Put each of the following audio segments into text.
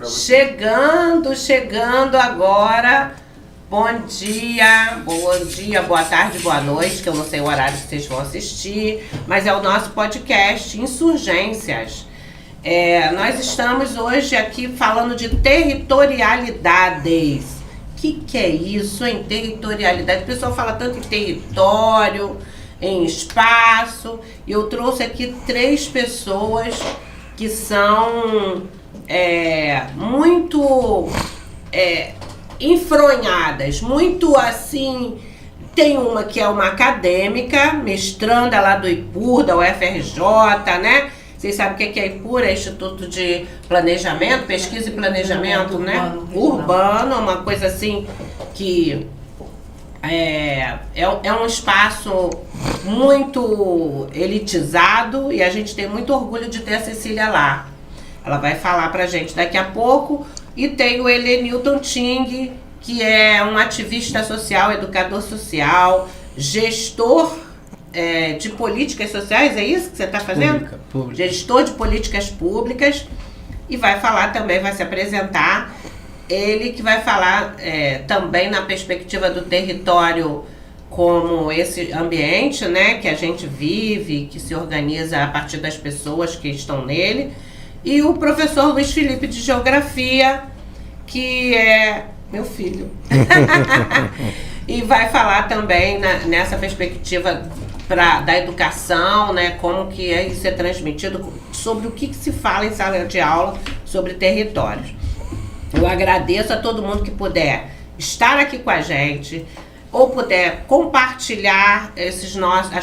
Chegando agora. Bom dia, boa tarde, boa noite, que eu não sei o horário que vocês vão assistir, mas é o nosso podcast Insurgências. Nós estamos hoje aqui falando de territorialidades. O que é isso, hein? Territorialidade. O pessoal fala tanto em território, em espaço, e eu trouxe aqui 3 pessoas que são muito enfronhadas, muito assim. Tem uma que é uma acadêmica, mestranda lá do IPUR, da UFRJ, né? Vocês sabem o que é IPUR? É Instituto de Planejamento, Pesquisa e Planejamento, né? Urbano, uma coisa assim que é um espaço muito elitizado, e a gente tem muito orgulho de ter a Cecília lá. Ela vai falar pra gente daqui a pouco. E tem o Helenilton Ting, que é um ativista social, educador social, gestor de políticas sociais, é isso que você está fazendo? Pública. Gestor de políticas públicas, e vai falar também, vai se apresentar. Ele que vai falar também na perspectiva do território como esse ambiente, né, que a gente vive, que se organiza a partir das pessoas que estão nele. E o professor Luiz Felipe de Geografia, que é meu filho. E vai falar também nessa perspectiva da educação, né, como que isso é transmitido, sobre o que se fala em sala de aula sobre territórios. Eu agradeço a todo mundo que puder estar aqui com a gente, ou puder compartilhar as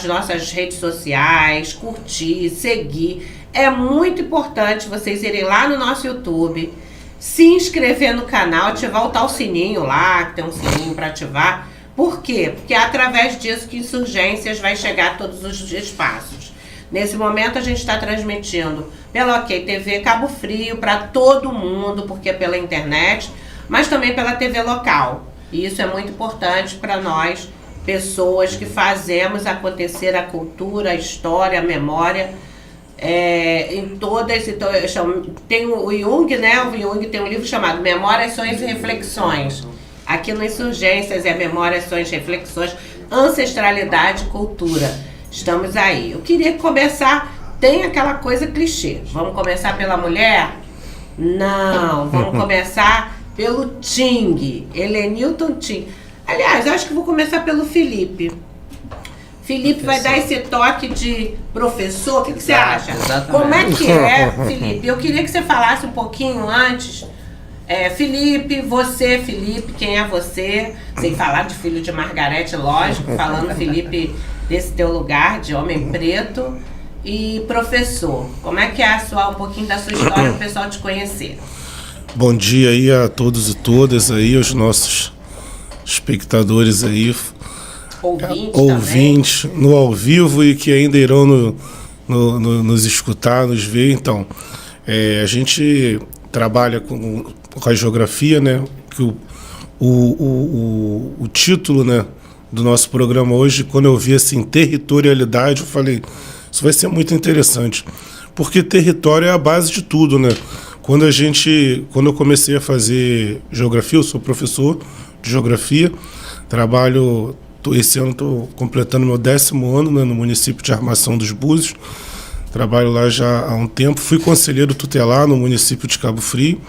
nossas redes sociais, curtir, seguir. É muito importante vocês irem lá no nosso YouTube, se inscrever no canal, ativar o tal sininho lá, que tem um sininho para ativar. Por quê? Porque é através disso que Insurgências vai chegar a todos os espaços. Nesse momento a gente está transmitindo pela OK TV Cabo Frio para todo mundo, porque é pela internet, mas também pela TV local. E isso é muito importante para nós, pessoas que fazemos acontecer a cultura, a história, a memória, em todas. Então, tem o Jung, né? O Jung tem um livro chamado Memórias, Sonhos e Reflexões. Aqui no Insurgências é Memórias, Sonhos e Reflexões, Ancestralidade e Cultura. Estamos aí. Eu queria começar, tem aquela coisa clichê. Vamos começar pela mulher? Não, vamos começar pelo Ting, Helenilton Ting. Aliás, eu acho que vou começar pelo Felipe. Felipe vai dar esse toque de professor. O que você acha? Exatamente. Como é que é, Felipe? Eu queria que você falasse um pouquinho antes. Felipe, quem é você? Sem falar de filho de Margarete, lógico, falando, Felipe, desse teu lugar de homem preto. E professor, como é que é um pouquinho da sua história para o pessoal te conhecer? Bom dia aí a todos e todas aí, os nossos espectadores aí, ouvintes no ao vivo e que ainda irão nos escutar, nos ver. Então, a gente trabalha com a geografia, né? Que o título, né, do nosso programa hoje, quando eu vi assim, territorialidade, eu falei, isso vai ser muito interessante, porque território é a base de tudo, né? Quando eu comecei a fazer geografia, eu sou professor de geografia, trabalho. Esse ano estou completando meu 10º ano, né, no município de Armação dos Búzios. Trabalho lá já há um tempo. Fui conselheiro tutelar no município de Cabo Frio.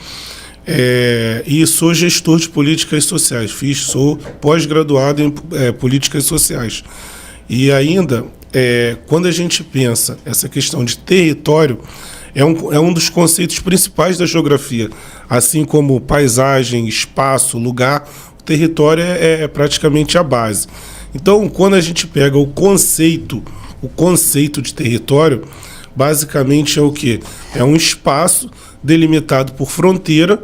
E sou gestor de políticas sociais. Sou pós-graduado em políticas sociais. E ainda, quando a gente pensa essa questão de território, é um dos conceitos principais da geografia. Assim como paisagem, espaço, lugar, território é praticamente a base. Então, quando a gente pega o conceito de território, basicamente é o quê? É um espaço delimitado por fronteiras,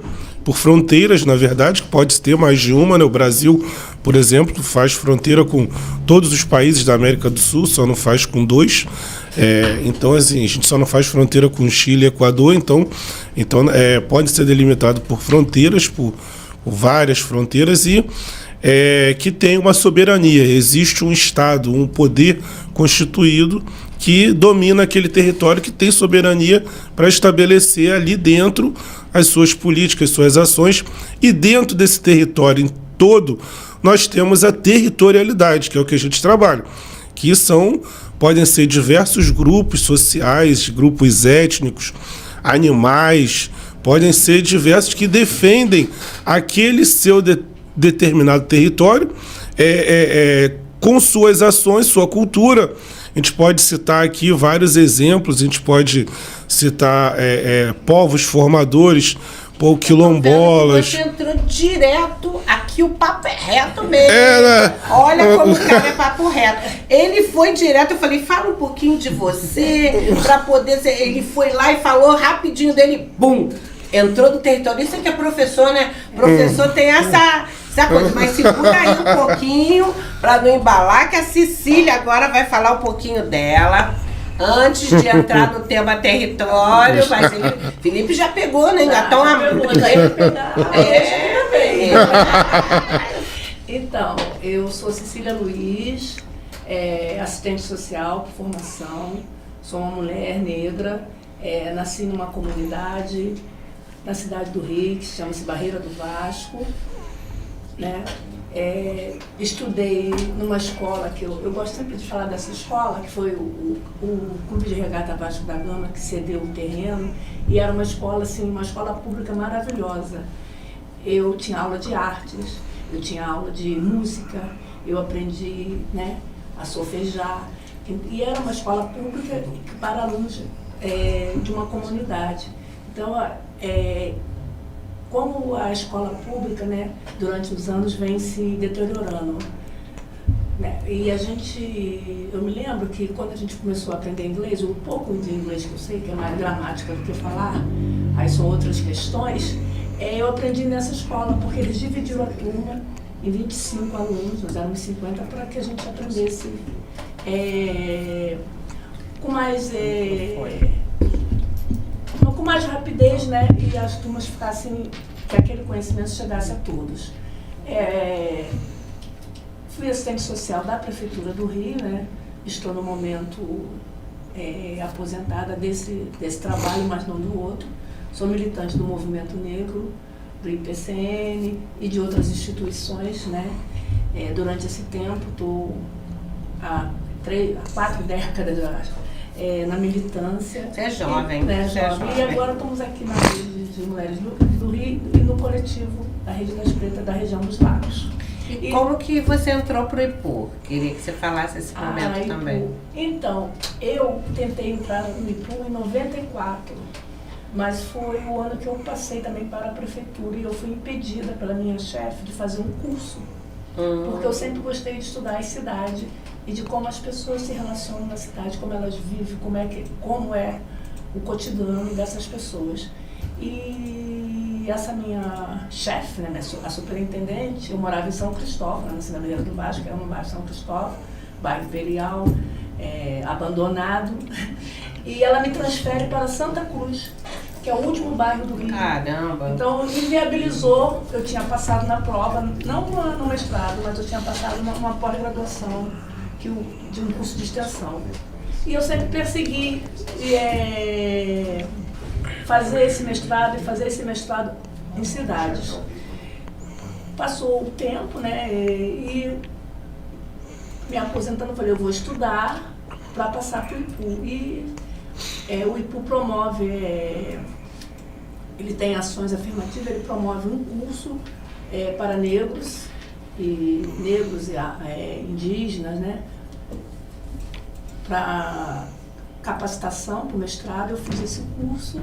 na verdade, que pode ter mais de uma, né? O Brasil, por exemplo, faz fronteira com todos os países da América do Sul, só não faz com 2. Então, assim, a gente só não faz fronteira com Chile e Equador, então pode ser delimitado por fronteiras, por várias fronteiras, e que tem uma soberania. Existe um Estado, um poder constituído que domina aquele território, que tem soberania para estabelecer ali dentro as suas políticas, suas ações, e dentro desse território em todo, nós temos a territorialidade, que é o que a gente trabalha, que podem ser diversos grupos sociais, grupos étnicos, animais, podem ser diversos que defendem aquele seu determinado território com suas ações, sua cultura. A gente pode citar aqui vários exemplos, a gente pode citar povos formadores, quilombolas. Você entrou direto, aqui o papo é reto mesmo. Olha como o cara é papo reto. Ele foi direto, eu falei, fala um pouquinho de você, para poder ser. Ele foi lá e falou rapidinho dele, bum! Entrou no território. Isso é que é professor, né? Professor tem essa coisa, mas segura aí um pouquinho para não embalar, que a Cecília agora vai falar um pouquinho dela. Antes de entrar no tema território, mas Felipe já pegou, né? Engatou uma música. Então, eu sou Cecília Luiz, assistente social por formação, sou uma mulher negra, nasci numa comunidade na cidade do Rio, que chama-se Barreira do Vasco, né? Estudei numa escola que eu gosto sempre de falar dessa escola, que foi o Clube de Regata Vasco da Gama, que cedeu o terreno, e era uma escola, assim, uma escola pública maravilhosa. Eu tinha aula de artes, eu tinha aula de música, eu aprendi, né, a solfejar, e era uma escola pública para alunos de uma comunidade. Então, como a escola pública, né, durante os anos vem se deteriorando, né, e eu me lembro que quando a gente começou a aprender inglês, o pouco de inglês que eu sei, que é mais gramática do que falar, aí são outras questões, eu aprendi nessa escola, porque eles dividiram a turma em 25 alunos, nós éramos 50, para que a gente aprendesse com mais rapidez, né, e as turmas ficassem, que aquele conhecimento chegasse a todos. Fui assistente social da Prefeitura do Rio, né, estou no momento aposentada desse trabalho, mas não do outro. Sou militante do Movimento Negro, do IPCN e de outras instituições, né. Durante esse tempo, estou há 4 décadas, eu acho, na militância. Você é jovem, né? Você é jovem. E agora estamos aqui na Rede de Mulheres do Rio e no coletivo da Rede das Pretas da região dos Lagos. E como que você entrou para o IPU? Queria que você falasse esse momento também. Então, eu tentei entrar no IPU em 94, mas foi o ano que eu passei também para a prefeitura e eu fui impedida pela minha chefe de fazer um curso, porque eu sempre gostei de estudar a cidade e de como as pessoas se relacionam na cidade, como elas vivem, como é o cotidiano dessas pessoas. E essa minha chefe, né, a superintendente, eu morava em São Cristóvão, na Barreira do Vasco, que era no bairro São Cristóvão, bairro Imperial, abandonado, e ela me transfere para Santa Cruz, que é o último bairro do Rio. Caramba! Então, inviabilizou, eu tinha passado na prova, não no mestrado, mas eu tinha passado numa pós-graduação, de um curso de extensão. E eu sempre persegui fazer esse mestrado em cidades. Passou o tempo, né, e me aposentando, eu falei, eu vou estudar para passar para o IPU. E o IPU promove, ele tem ações afirmativas, ele promove um curso para negros e indígenas, né, para capacitação para o mestrado. Eu fiz esse curso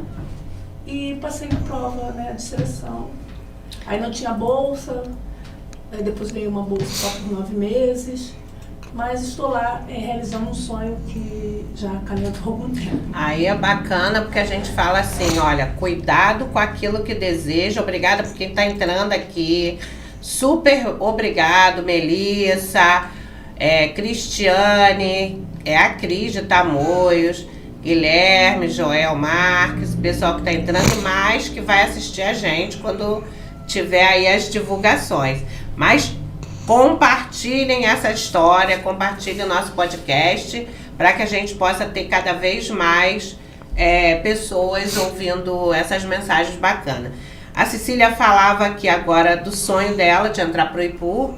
e passei na prova, né, de seleção. Aí não tinha bolsa, aí depois ganhei uma bolsa só por 9 meses, mas estou lá realizando um sonho que já caminhou há algum tempo. Aí é bacana, porque a gente fala assim, olha, cuidado com aquilo que deseja. Obrigada por quem está entrando aqui. Super obrigado, Melissa, Cristiane, a Cris de Tamoios, Guilherme, Joel Marques, o pessoal que está entrando, mais que vai assistir a gente quando tiver aí as divulgações. Mas compartilhem essa história, compartilhem o nosso podcast, para que a gente possa ter cada vez mais pessoas ouvindo essas mensagens bacanas. A Cecília falava aqui agora do sonho dela de entrar pro IPU,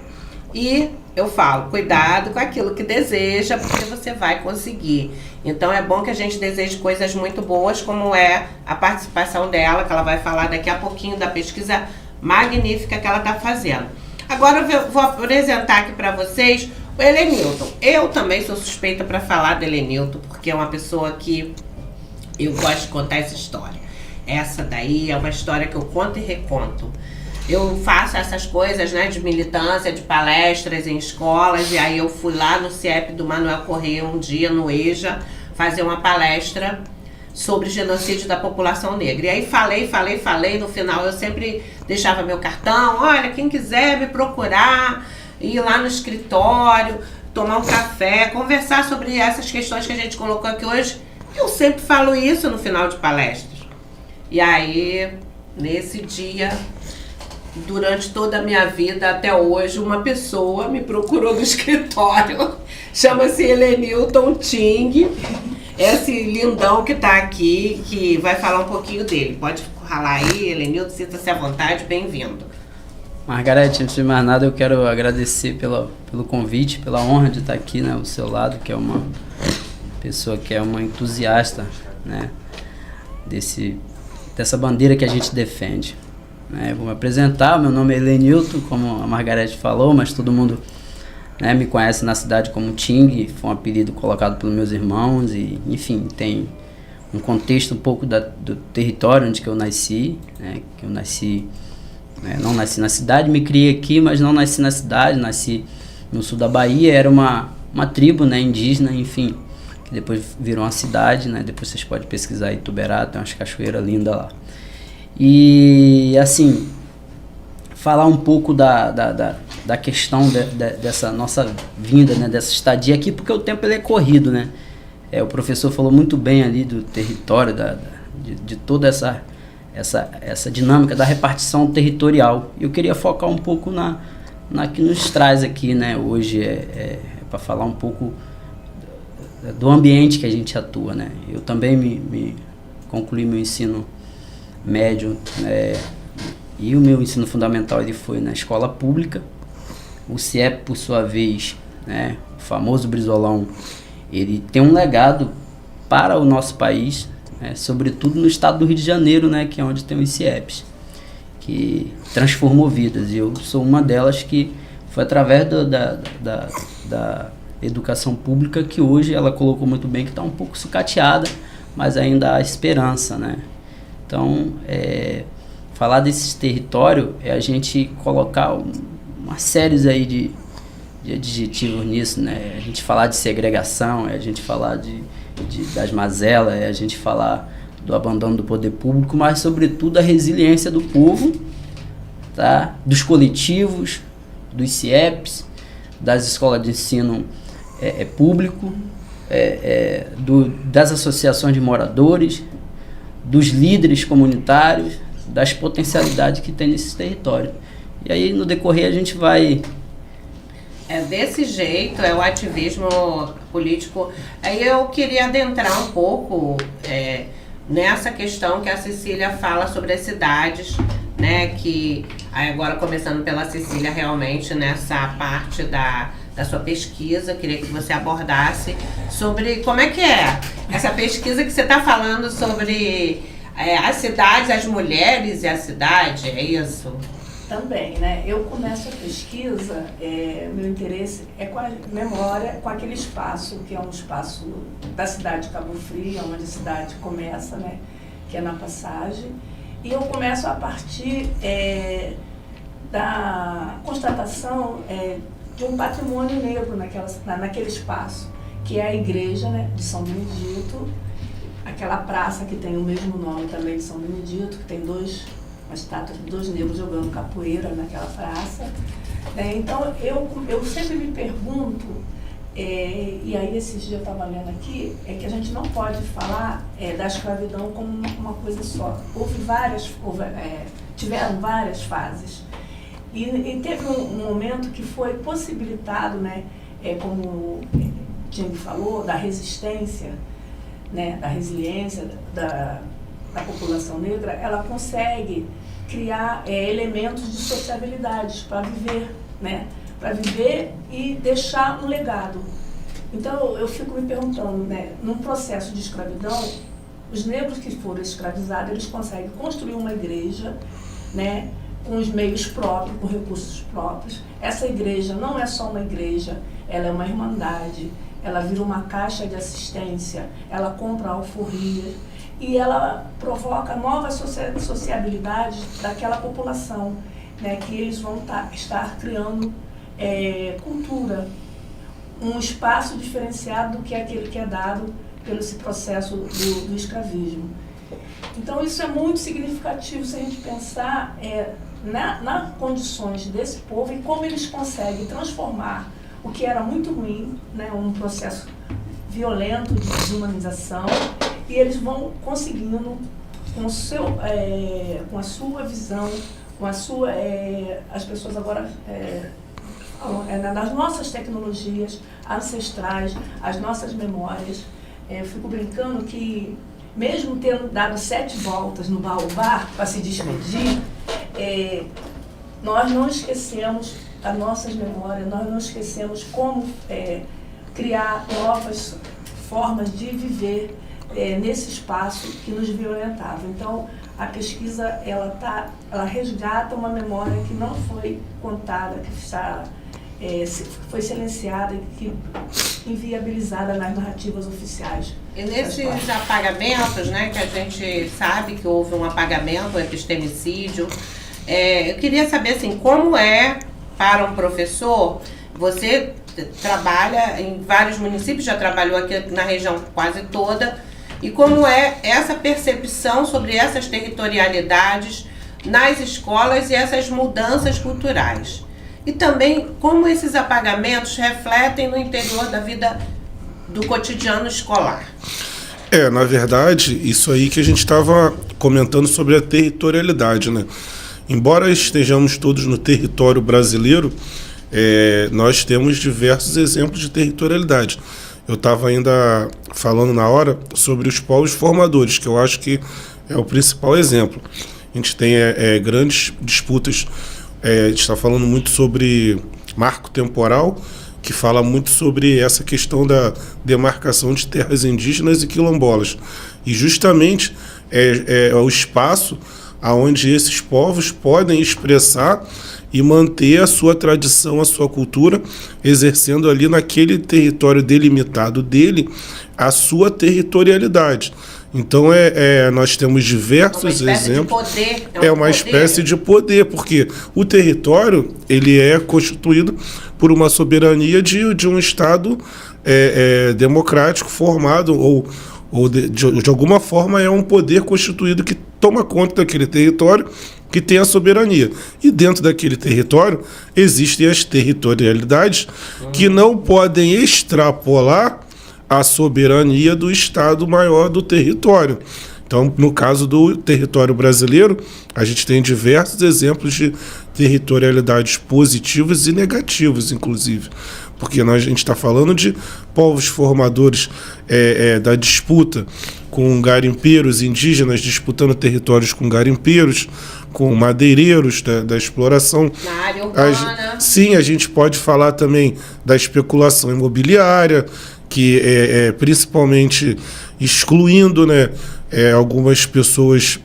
e eu falo, cuidado com aquilo que deseja, porque você vai conseguir. Então é bom que a gente deseje coisas muito boas, como é a participação dela, que ela vai falar daqui a pouquinho da pesquisa magnífica que ela está fazendo. Agora eu vou apresentar aqui para vocês o Helenilton. Eu também sou suspeita para falar do Helenilton, porque é uma pessoa que eu gosto de contar essa história. Essa daí é uma história que eu conto e reconto. Eu faço essas coisas, né, de militância, de palestras em escolas, e aí eu fui lá no CIEP do Manuel Corrêa um dia, no EJA, fazer uma palestra sobre genocídio da população negra. E aí falei, no final eu sempre deixava meu cartão, olha, quem quiser me procurar, ir lá no escritório, tomar um café, conversar sobre essas questões que a gente colocou aqui hoje. Eu sempre falo isso no final de palestras. E aí, nesse dia, durante toda a minha vida até hoje, uma pessoa me procurou no escritório, chama-se Helenilton Ting, esse lindão que está aqui, que vai falar um pouquinho dele. Pode falar aí, Helenilton, sinta-se à vontade, bem-vindo. Margarete, antes de mais nada, eu quero agradecer pelo convite, pela honra de estar aqui, né, ao seu lado, que é uma pessoa que é uma entusiasta, né, dessa bandeira que a gente defende. Vou me apresentar, meu nome é Helenilton, como a Margarete falou, mas todo mundo, né, me conhece na cidade como Ting, foi um apelido colocado pelos meus irmãos e, enfim, tem um contexto um pouco do território onde que eu nasci, né, que eu nasci, não nasci na cidade, me criei aqui, mas não nasci na cidade, nasci no sul da Bahia, era uma tribo, né, indígena, enfim, que depois virou uma cidade, né, depois vocês podem pesquisar em Ituberá, tem umas cachoeiras lindas lá. E, assim, falar um pouco da questão dessa nossa vinda, né, dessa estadia aqui, porque o tempo ele é corrido, né? O professor falou muito bem ali do território, de toda essa dinâmica da repartição territorial. Eu queria focar um pouco na que nos traz aqui, né? Hoje para falar um pouco do ambiente que a gente atua, né? Eu também me concluí meu ensino médio, e o meu ensino fundamental ele foi na escola pública. O CIEP, por sua vez, né, o famoso Brizolão, ele tem um legado para o nosso país, né, sobretudo no estado do Rio de Janeiro, né, que é onde tem os CIEPs, que transformou vidas. E eu sou uma delas que foi através da educação pública que hoje ela colocou muito bem, que está um pouco sucateada, mas ainda há esperança, né? Então, falar desse território é a gente colocar uma série aí de adjetivos nisso, né? A gente falar de segregação, é a gente falar das mazelas, é a gente falar do abandono do poder público, mas, sobretudo, a resiliência do povo, tá? Dos coletivos, dos CIEPs, das escolas de ensino público, das associações de moradores, dos líderes comunitários, das potencialidades que tem nesse território. E aí, no decorrer, a gente vai... Desse jeito, é o ativismo político. Aí eu queria adentrar um pouco nessa questão que a Cecília fala sobre as cidades, né? Que, aí agora começando pela Cecília, realmente, nessa parte da sua pesquisa, queria que você abordasse sobre como é que é essa pesquisa que você está falando sobre as cidades, as mulheres e a cidade, é isso? Também, né? Eu começo a pesquisa, meu interesse é com a memória, com aquele espaço, que é um espaço da cidade de Cabo Frio, onde a cidade começa, né? Que é na Passagem. E eu começo a partir da constatação de um patrimônio negro naquele espaço, que é a igreja, né, de São Benedito, aquela praça que tem o mesmo nome também de São Benedito, que tem uma estátua de 2 negros jogando capoeira naquela praça. Então eu sempre me pergunto, e aí esses dias eu estava lendo aqui, que a gente não pode falar da escravidão como uma coisa só. Tiveram várias fases. E teve um momento que foi possibilitado, né, como o Jimmy falou, da resistência, né, da resiliência da população negra, ela consegue criar elementos de sociabilidade para viver, né, para viver e deixar um legado. Então eu fico me perguntando, né, num processo de escravidão, os negros que foram escravizados, eles conseguem construir uma igreja, né, com os meios próprios, com recursos próprios. Essa igreja não é só uma igreja, ela é uma irmandade, ela vira uma caixa de assistência, ela compra alforrias e ela provoca novas sociabilidades daquela população, né, que eles vão estar criando cultura, um espaço diferenciado do que aquele que é dado pelo esse processo do escravismo. Então isso é muito significativo se a gente pensar nas condições desse povo e como eles conseguem transformar o que era muito ruim, né, um processo violento de desumanização, e eles vão conseguindo, com a sua visão, com a sua... as pessoas agora falam das nossas tecnologias ancestrais, as nossas memórias. Eu fico brincando que, mesmo tendo dado 7 voltas no baobá para se despedir, nós não esquecemos as nossas memórias, nós não esquecemos como criar novas formas de viver nesse espaço que nos violentava. Então, a pesquisa ela resgata uma memória que não foi contada, que foi silenciada e que inviabilizada nas narrativas oficiais. E nesses apagamentos, né, que a gente sabe que houve um apagamento, um epistemicídio, eu queria saber assim, como é para um professor, você trabalha em vários municípios, já trabalhou aqui na região quase toda, e como é essa percepção sobre essas territorialidades nas escolas e essas mudanças culturais. E também como esses apagamentos refletem no interior da vida do cotidiano escolar. Na verdade, isso aí que a gente estava comentando sobre a territorialidade, né? Embora estejamos todos no território brasileiro, nós temos diversos exemplos de territorialidade. Eu estava ainda falando na hora sobre os povos formadores, que eu acho que é o principal exemplo. A gente tem grandes disputas, a gente está falando muito sobre marco temporal, que fala muito sobre essa questão da demarcação de terras indígenas e quilombolas. E justamente é o espaço onde esses povos podem expressar e manter a sua tradição, a sua cultura, exercendo ali naquele território delimitado dele a sua territorialidade. Então, nós temos diversos exemplos. É uma espécie de poder, porque o território ele é constituído por uma soberania de um Estado democrático formado, ou de alguma forma é um poder constituído que toma conta daquele território, que tem a soberania. E dentro daquele território existem as territorialidades que não podem extrapolar a soberania do Estado maior do território. Então, no caso do território brasileiro, a gente tem diversos exemplos de territorialidades positivas e negativas, inclusive. Porque a gente está falando de povos formadores da disputa com garimpeiros indígenas, disputando territórios com garimpeiros, com madeireiros da exploração. Na área urbana. Sim, a gente pode falar também da especulação imobiliária, que principalmente excluindo, né, algumas pessoas,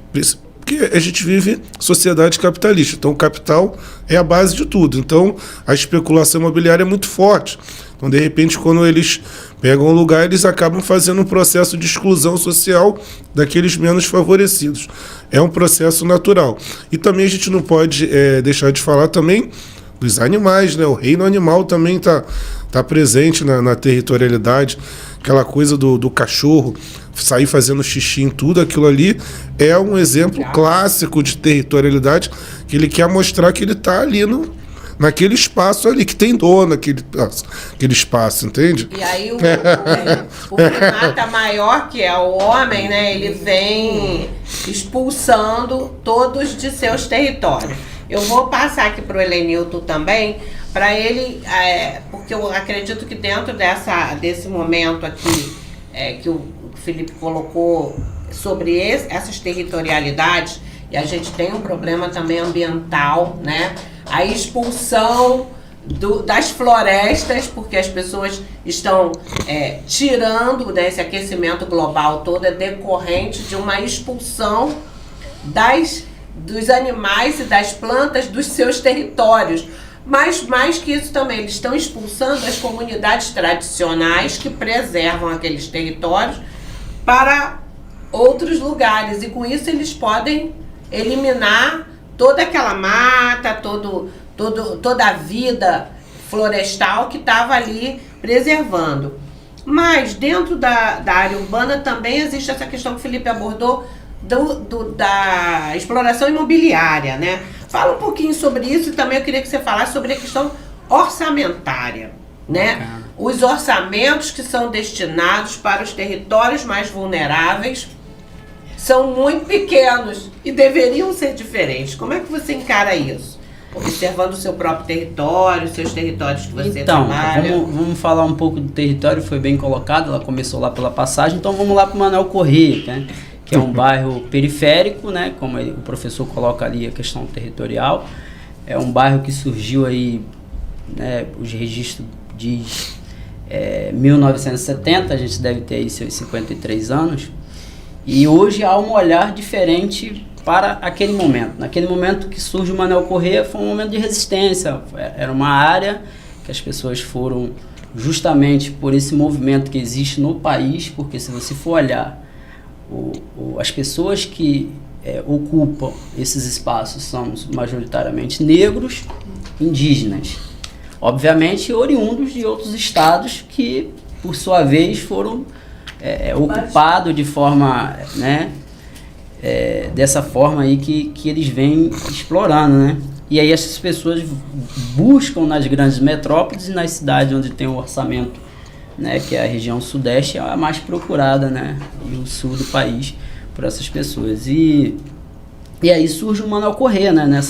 porque a gente vive sociedade capitalista, então o capital é a base de tudo, então a especulação imobiliária é muito forte. Então, de repente, quando eles pegam um lugar, eles acabam fazendo um processo de exclusão social daqueles menos favorecidos. É um processo natural. E também a gente não pode deixar de falar também dos animais, né? O reino animal também tá presente na territorialidade. Aquela coisa do cachorro sair fazendo xixi em tudo, aquilo ali é um exemplo clássico de territorialidade, que ele quer mostrar que ele está ali naquele espaço ali, que tem dono aquele espaço, entende? E aí o primata maior, que é o homem, né, ele vem expulsando todos de seus territórios. Eu vou passar aqui para o Helenilton também, para ele, porque eu acredito que dentro desse momento aqui, que o o Felipe colocou sobre essas territorialidades, e a gente tem um problema também ambiental, né? A expulsão das florestas, porque as pessoas estão tirando, né, esse aquecimento global todo é decorrente de uma expulsão dos animais e das plantas dos seus territórios. Mas mais que isso também, eles estão expulsando as comunidades tradicionais que preservam aqueles territórios para outros lugares, e com isso eles podem eliminar toda aquela mata, toda a vida florestal que estava ali preservando. Mas dentro da área urbana também existe essa questão que o Felipe abordou da exploração imobiliária, né? Fala um pouquinho sobre isso, e também eu queria que você falasse sobre a questão orçamentária, né? Os orçamentos que são destinados para os territórios mais vulneráveis são muito pequenos e deveriam ser diferentes. Como é que você encara isso? Observando o seu próprio território, seus territórios que você trabalha. Então, vamos falar um pouco do território, foi bem colocado, ela começou lá pela Passagem, então vamos lá para o Manuel Corrêa, né? Que é um bairro periférico, né? Como o professor coloca ali a questão territorial. É um bairro que surgiu aí, né? Os registros diz 1970, a gente deve ter aí seus 53 anos. E hoje há um olhar diferente para aquele momento. Naquele momento que surge o Manuel Corrêa, foi um momento de resistência. Era uma área que as pessoas foram justamente por esse movimento que existe no país, porque se você for olhar as pessoas que ocupam esses espaços são majoritariamente negros, indígenas, obviamente oriundos de outros estados que, por sua vez, foram ocupados de forma, né, dessa forma aí que eles vêm explorando, né? E aí essas pessoas buscam nas grandes metrópoles e nas cidades onde tem o orçamento, né, que é a região sudeste, é a mais procurada, né, e o sul do país por essas pessoas. E aí surge o Manuel Corrêa, né,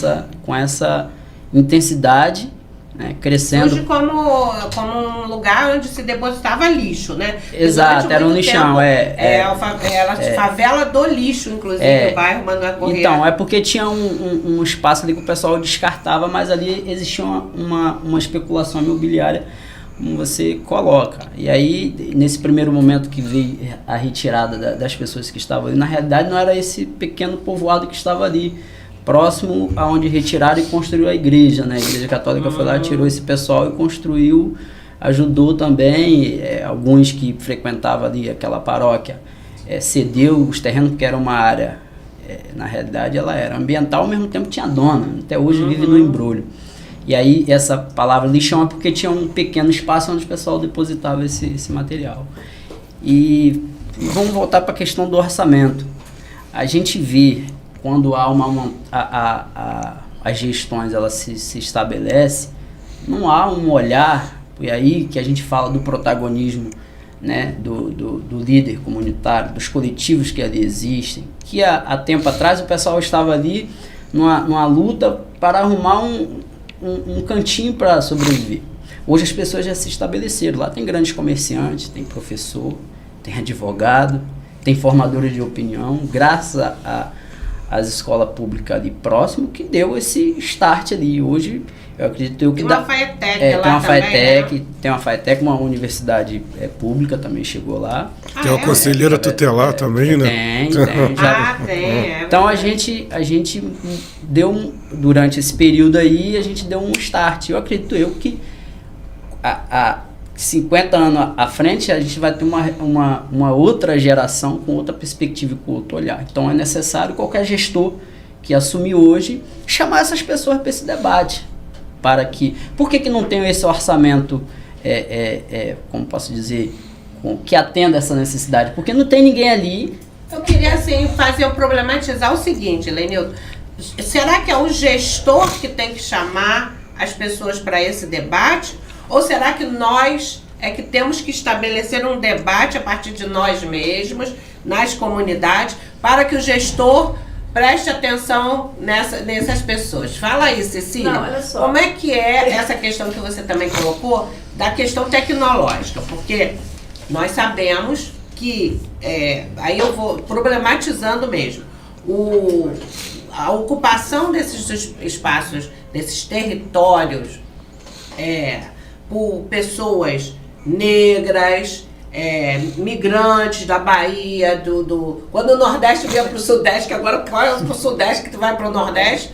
com essa intensidade, né, crescendo. Surge como um lugar onde se depositava lixo, né? Exato, era um lixão. Favela do lixo, inclusive, o bairro Manuel Corrêa. Então, é porque tinha um espaço ali que o pessoal descartava, mas ali existia uma especulação imobiliária, como você coloca. E aí, nesse primeiro momento que veio a retirada das pessoas que estavam ali, na realidade não era esse pequeno povoado que estava ali, próximo aonde retiraram e construiu a igreja, né? A Igreja Católica foi lá, tirou esse pessoal e construiu, ajudou também, alguns que frequentavam ali aquela paróquia, cedeu os terrenos, porque era uma área, na realidade ela era ambiental, ao mesmo tempo tinha dona, até hoje vive no embrulho. E aí essa palavra lixão é porque tinha um pequeno espaço onde o pessoal depositava esse material. E vamos voltar para a questão do orçamento. A gente vê, quando há as gestões elas se estabelecem, não há um olhar, e aí que a gente fala do protagonismo, né, do líder comunitário, dos coletivos que ali existem, que há tempo atrás o pessoal estava ali numa luta para arrumar um cantinho para sobreviver. Hoje as pessoas já se estabeleceram, lá tem grandes comerciantes, tem professor, tem advogado, tem formadores de opinião, graças às escolas públicas ali próximo, que deu esse start ali. Hoje, eu acredito que tem uma FAETEC lá também, tem uma FAETEC, uma universidade pública também chegou lá. Tem uma conselheira tutelar também, né? Tem. Tem. Então a gente deu, durante esse período aí, a gente deu um start. Eu acredito que há 50 anos à frente, a gente vai ter uma outra geração com outra perspectiva e com outro olhar. Então é necessário qualquer gestor que assumir hoje chamar essas pessoas para esse debate. Por que não tem esse orçamento, como posso dizer, que atenda essa necessidade? Porque não tem ninguém ali. Eu queria assim problematizar o seguinte, Lenilton. Será que é o gestor que tem que chamar as pessoas para esse debate? Ou será que nós que temos que estabelecer um debate a partir de nós mesmos, nas comunidades, para que o gestor preste atenção nessas pessoas? Fala aí, Cecília. Não, olha só. Como é que é essa questão que você também colocou, da questão tecnológica? Porque nós sabemos que, aí eu vou problematizando mesmo, a ocupação desses espaços, desses territórios, por pessoas negras, migrantes da Bahia, quando o Nordeste vinha para o Sudeste, que agora vai para o Sudeste que tu vai para o Nordeste,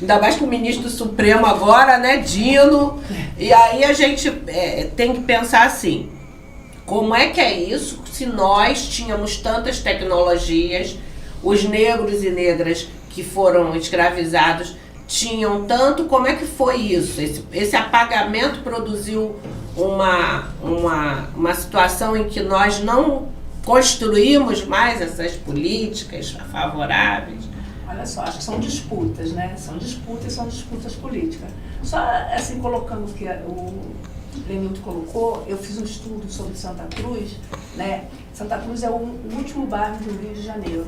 ainda mais com o ministro do Supremo agora, né, Dino, e aí a gente tem que pensar assim, como é que é isso se nós tínhamos tantas tecnologias, os negros e negras que foram escravizados tinham tanto, como é que foi isso? Esse apagamento produziu uma situação em que nós não construímos mais essas políticas favoráveis. Olha só, acho que são disputas, né? São disputas políticas. Só assim, colocando o que o Lenilton colocou, eu fiz um estudo sobre Santa Cruz, né? Santa Cruz é o último bairro do Rio de Janeiro.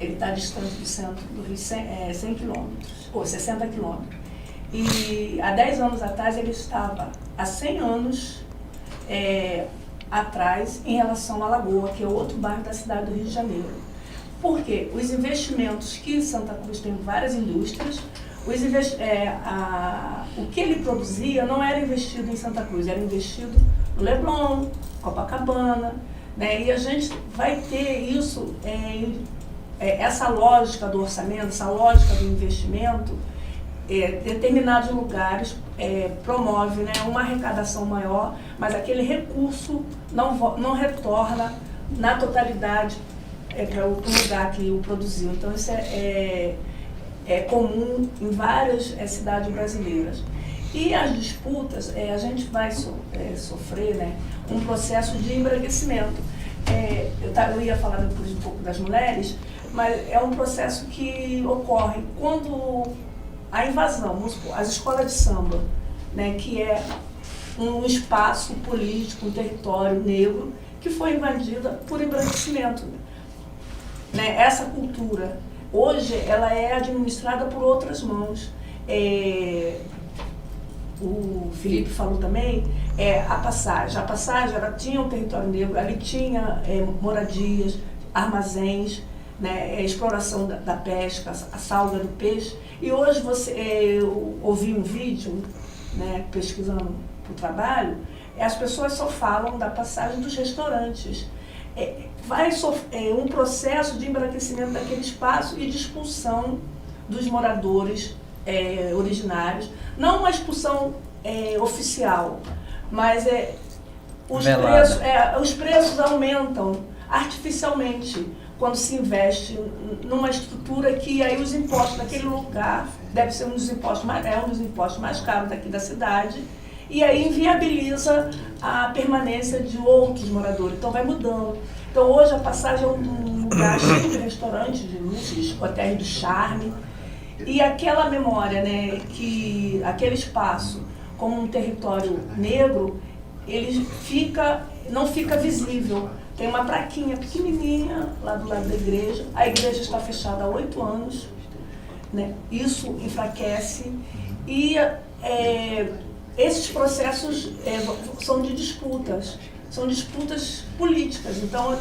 Ele está distante do centro do Rio 100 quilômetros, ou 60 quilômetros. E há 10 anos atrás ele estava há 100 anos atrás em relação à Lagoa, que é outro bairro da cidade do Rio de Janeiro. Por quê? Os investimentos que Santa Cruz tem várias indústrias, o que ele produzia não era investido em Santa Cruz, era investido no Leblon, Copacabana, né? E a gente vai ter isso, essa lógica do orçamento, essa lógica do investimento, determinados lugares promove, né, uma arrecadação maior, mas aquele recurso não retorna na totalidade para o lugar que o produziu. Então isso é comum em várias cidades brasileiras. E as disputas, a gente vai sofrer, né, um processo de embranquecimento. Eu ia falar depois um pouco das mulheres, mas é um processo que ocorre quando a invasão, vamos supor, as escolas de samba, né, que é um espaço político, um território negro, que foi invadida por embranquecimento. Né? Essa cultura, hoje, ela é administrada por outras mãos. O Felipe falou também, a passagem. A passagem, ela tinha um território negro, ali tinha moradias, armazéns, né, exploração da pesca, a salga do peixe. E hoje eu ouvi um vídeo, né, pesquisando para o trabalho, as pessoas só falam da passagem dos restaurantes. Vai sofrer um processo de embranquecimento daquele espaço e de expulsão dos moradores originários. Não uma expulsão oficial, mas os preços aumentam artificialmente quando se investe numa estrutura que aí os impostos daquele lugar deve ser um dos impostos mais caros daqui da cidade, e aí inviabiliza a permanência de outros moradores. Então vai mudando. Então hoje a passagem é um lugar cheio de restaurantes, de luxos, hotéis do charme, e aquela memória, né, que aquele espaço como um território negro, ele não fica visível. Tem uma plaquinha pequenininha lá do lado da igreja. A igreja está fechada há 8 anos, né? Isso enfraquece. E esses processos são de disputas. São disputas políticas. Então,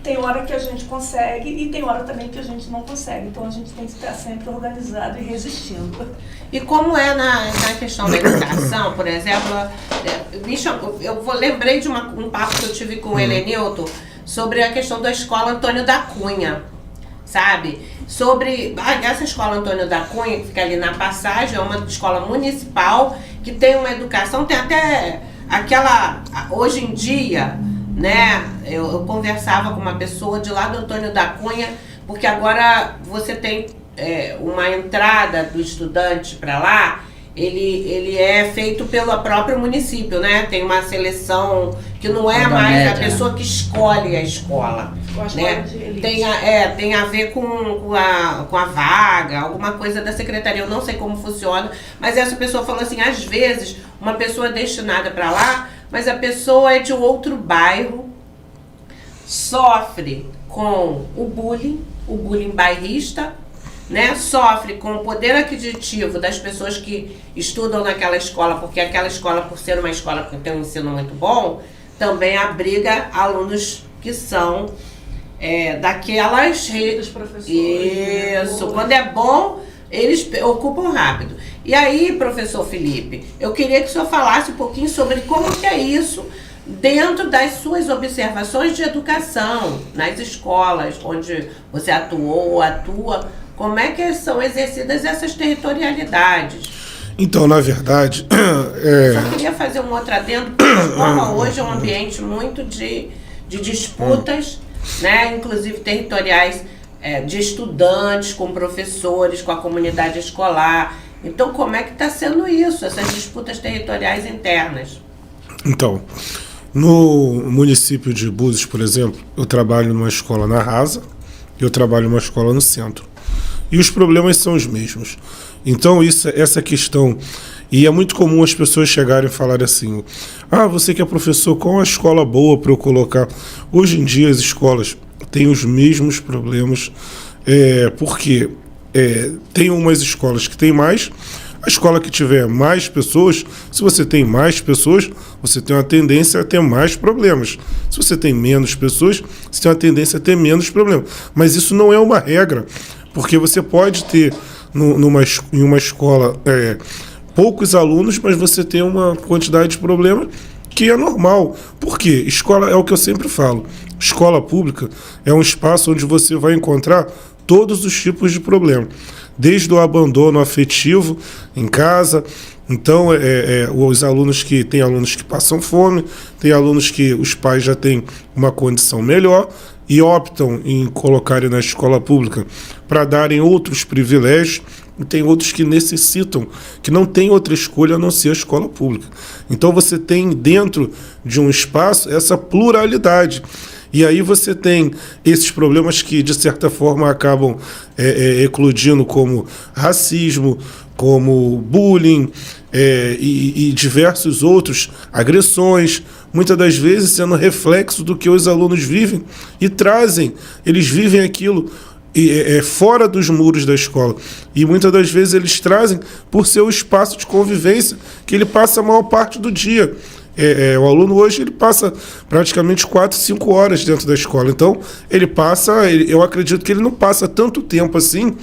tem hora que a gente consegue e tem hora também que a gente não consegue. Então, a gente tem que estar sempre organizado e resistindo. E como na questão da educação, por exemplo, lembrei de um papo que eu tive com o Lenilton sobre a questão da escola Antônio da Cunha, sabe? Sobre essa escola Antônio da Cunha, que fica ali na Passagem, é uma escola municipal que tem uma educação, tem até aquela, hoje em dia, né? Eu conversava com uma pessoa de lá do Antônio da Cunha, porque agora você tem uma entrada do estudante para lá, ele é feito pelo próprio município, né? Tem uma seleção que não é mais a pessoa que escolhe a escola, né? Tem a ver com a vaga, alguma coisa da secretaria, eu não sei como funciona, mas essa pessoa falou assim, às vezes uma pessoa é destinada para lá, mas a pessoa é de outro bairro, sofre com o bullying bairrista, né? Sofre com o poder aquisitivo das pessoas que estudam naquela escola, porque aquela escola, por ser uma escola que tem um ensino muito bom, também abriga alunos que são daquelas Dos professores. Isso, quando é bom, eles ocupam rápido. E aí, professor Felipe, eu queria que o senhor falasse um pouquinho sobre como que é isso dentro das suas observações de educação, nas escolas onde você atuou ou atua, como é que são exercidas essas territorialidades? Então, na verdade... Só queria fazer um outro adendo, porque a escola hoje é um ambiente muito de disputas, né, inclusive territoriais, de estudantes com professores, com a comunidade escolar. Então, como é que está sendo isso, essas disputas territoriais internas? Então, no município de Búzios, por exemplo, eu trabalho numa escola na Rasa e eu trabalho numa escola no centro. E os problemas são os mesmos. Então, essa questão... E é muito comum as pessoas chegarem e falarem assim: você que é professor, qual é uma escola boa para eu colocar? Hoje em dia as escolas têm os mesmos problemas, porque tem umas escolas que tem mais. A escola que tiver mais pessoas, se você tem mais pessoas, você tem uma tendência a ter mais problemas. Se você tem menos pessoas, você tem uma tendência a ter menos problemas. Mas isso não é uma regra, porque você pode ter em uma escola poucos alunos, mas você tem uma quantidade de problemas que é normal. Por quê? Escola é o que eu sempre falo. Escola pública é um espaço onde você vai encontrar todos os tipos de problema, desde o abandono afetivo em casa. Então, os alunos que tem alunos que passam fome, tem alunos que os pais já têm uma condição melhor e optam em colocarem na escola pública para darem outros privilégios, e tem outros que necessitam, que não tem outra escolha a não ser a escola pública. Então você tem dentro de um espaço essa pluralidade. E aí você tem esses problemas que, de certa forma, acabam eclodindo, como racismo, como bullying e diversos outros, agressões, muitas das vezes sendo reflexo do que os alunos vivem e trazem. Eles vivem aquilo fora dos muros da escola. E muitas das vezes eles trazem por seu espaço de convivência, que ele passa a maior parte do dia. O aluno hoje ele passa praticamente 4, 5 horas dentro da escola. Então, eu acredito que ele não passa tanto tempo assim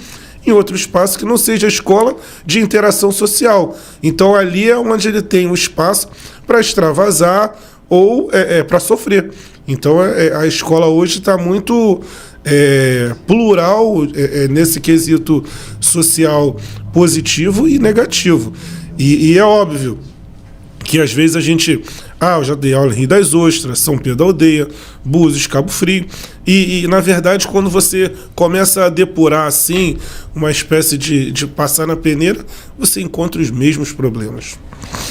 em outro espaço que não seja a escola de interação social. Então, ali é onde ele tem o espaço para extravasar ou para sofrer. Então, a escola hoje está muito plural nesse quesito social positivo e negativo. E é óbvio que às vezes a gente... eu já dei aula em Rio das Ostras, São Pedro da Aldeia, Búzios, Cabo Frio. E, na verdade, quando você começa a depurar assim, uma espécie de passar na peneira, você encontra os mesmos problemas.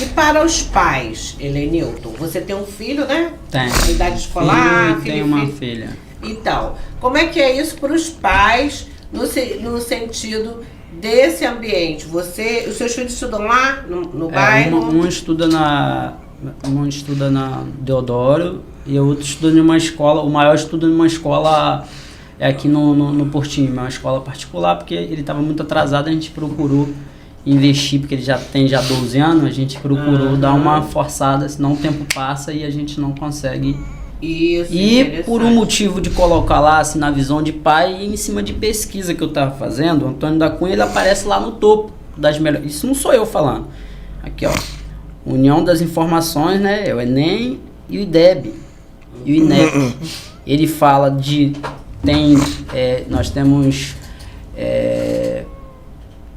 E para os pais, Helenilton, você tem um filho, né? Tem. Idade escolar, Tem uma filha. Então, como é que é isso para os pais no sentido desse ambiente? Os seus filhos estudam lá no bairro? Um estuda na Deodoro e o outro estuda em uma escola. O maior estuda em uma escola aqui no Portinho, uma escola particular, porque ele estava muito atrasado. A gente procurou investir, porque ele já tem 12 anos. A gente procurou dar uma forçada, senão o tempo passa e a gente não consegue. Isso, e por um motivo de colocar lá, assim, na visão de pai, e em cima de pesquisa que eu estava fazendo, o Antônio da Cunha, ele aparece lá no topo das melhores. Isso não sou eu falando. Aqui, ó. União das Informações, né? É o Enem e o IDEB. E o INEP. Ele fala de... nós temos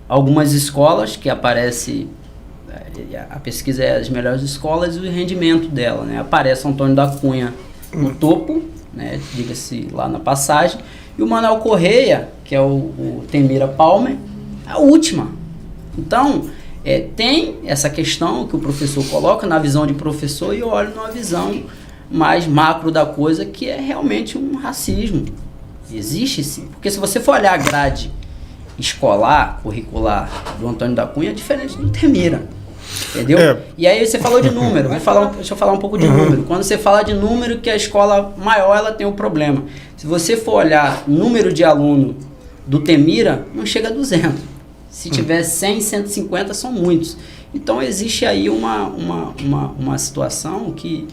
algumas escolas que aparece... A pesquisa é as melhores escolas e o rendimento dela, né? Aparece o Antônio da Cunha no topo, né? Diga-se lá na passagem. E o Manuel Correia, que é o Temira Palmer, é a última. Então... tem essa questão que o professor coloca na visão de professor e eu olho numa visão mais macro da coisa, que é realmente um racismo. Existe sim. Porque se você for olhar a grade escolar, curricular do Antônio da Cunha, é diferente do Temira. Entendeu? E aí você falou de número. Deixa eu falar um pouco de número. Quando você fala de número, que a escola maior ela tem um problema. Se você for olhar número de aluno do Temira, não chega a 200. Se tiver 100, 150, são muitos. Então, existe aí uma situação que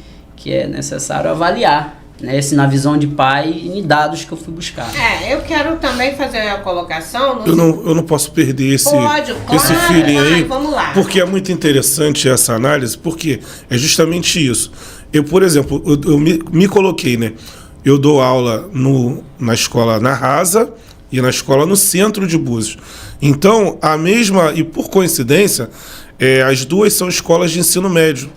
é necessário avaliar. né, esse na visão de pai e dados que eu fui buscar. Eu quero também fazer a colocação. Eu não posso perder esse feeling aí, vamos lá. porque é muito interessante essa análise, porque é justamente isso. Eu, por exemplo, eu me coloquei, né? Eu dou aula na escola na Rasa e na escola no centro de Búzios. Então, e por coincidência, as duas são escolas de ensino médio.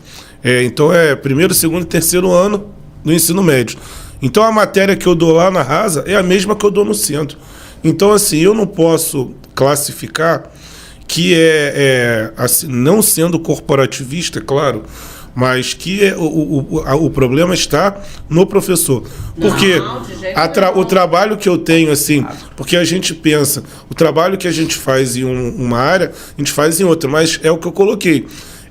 Então, primeiro, segundo e terceiro ano do ensino médio. Então, a matéria que eu dou lá na Rasa é a mesma que eu dou no centro. Então, assim, eu não posso classificar que assim, não sendo corporativista, claro, mas que o problema está no professor. Porque o trabalho que eu tenho, assim, porque a gente pensa, o trabalho que a gente faz em uma área, a gente faz em outra, mas é o que eu coloquei.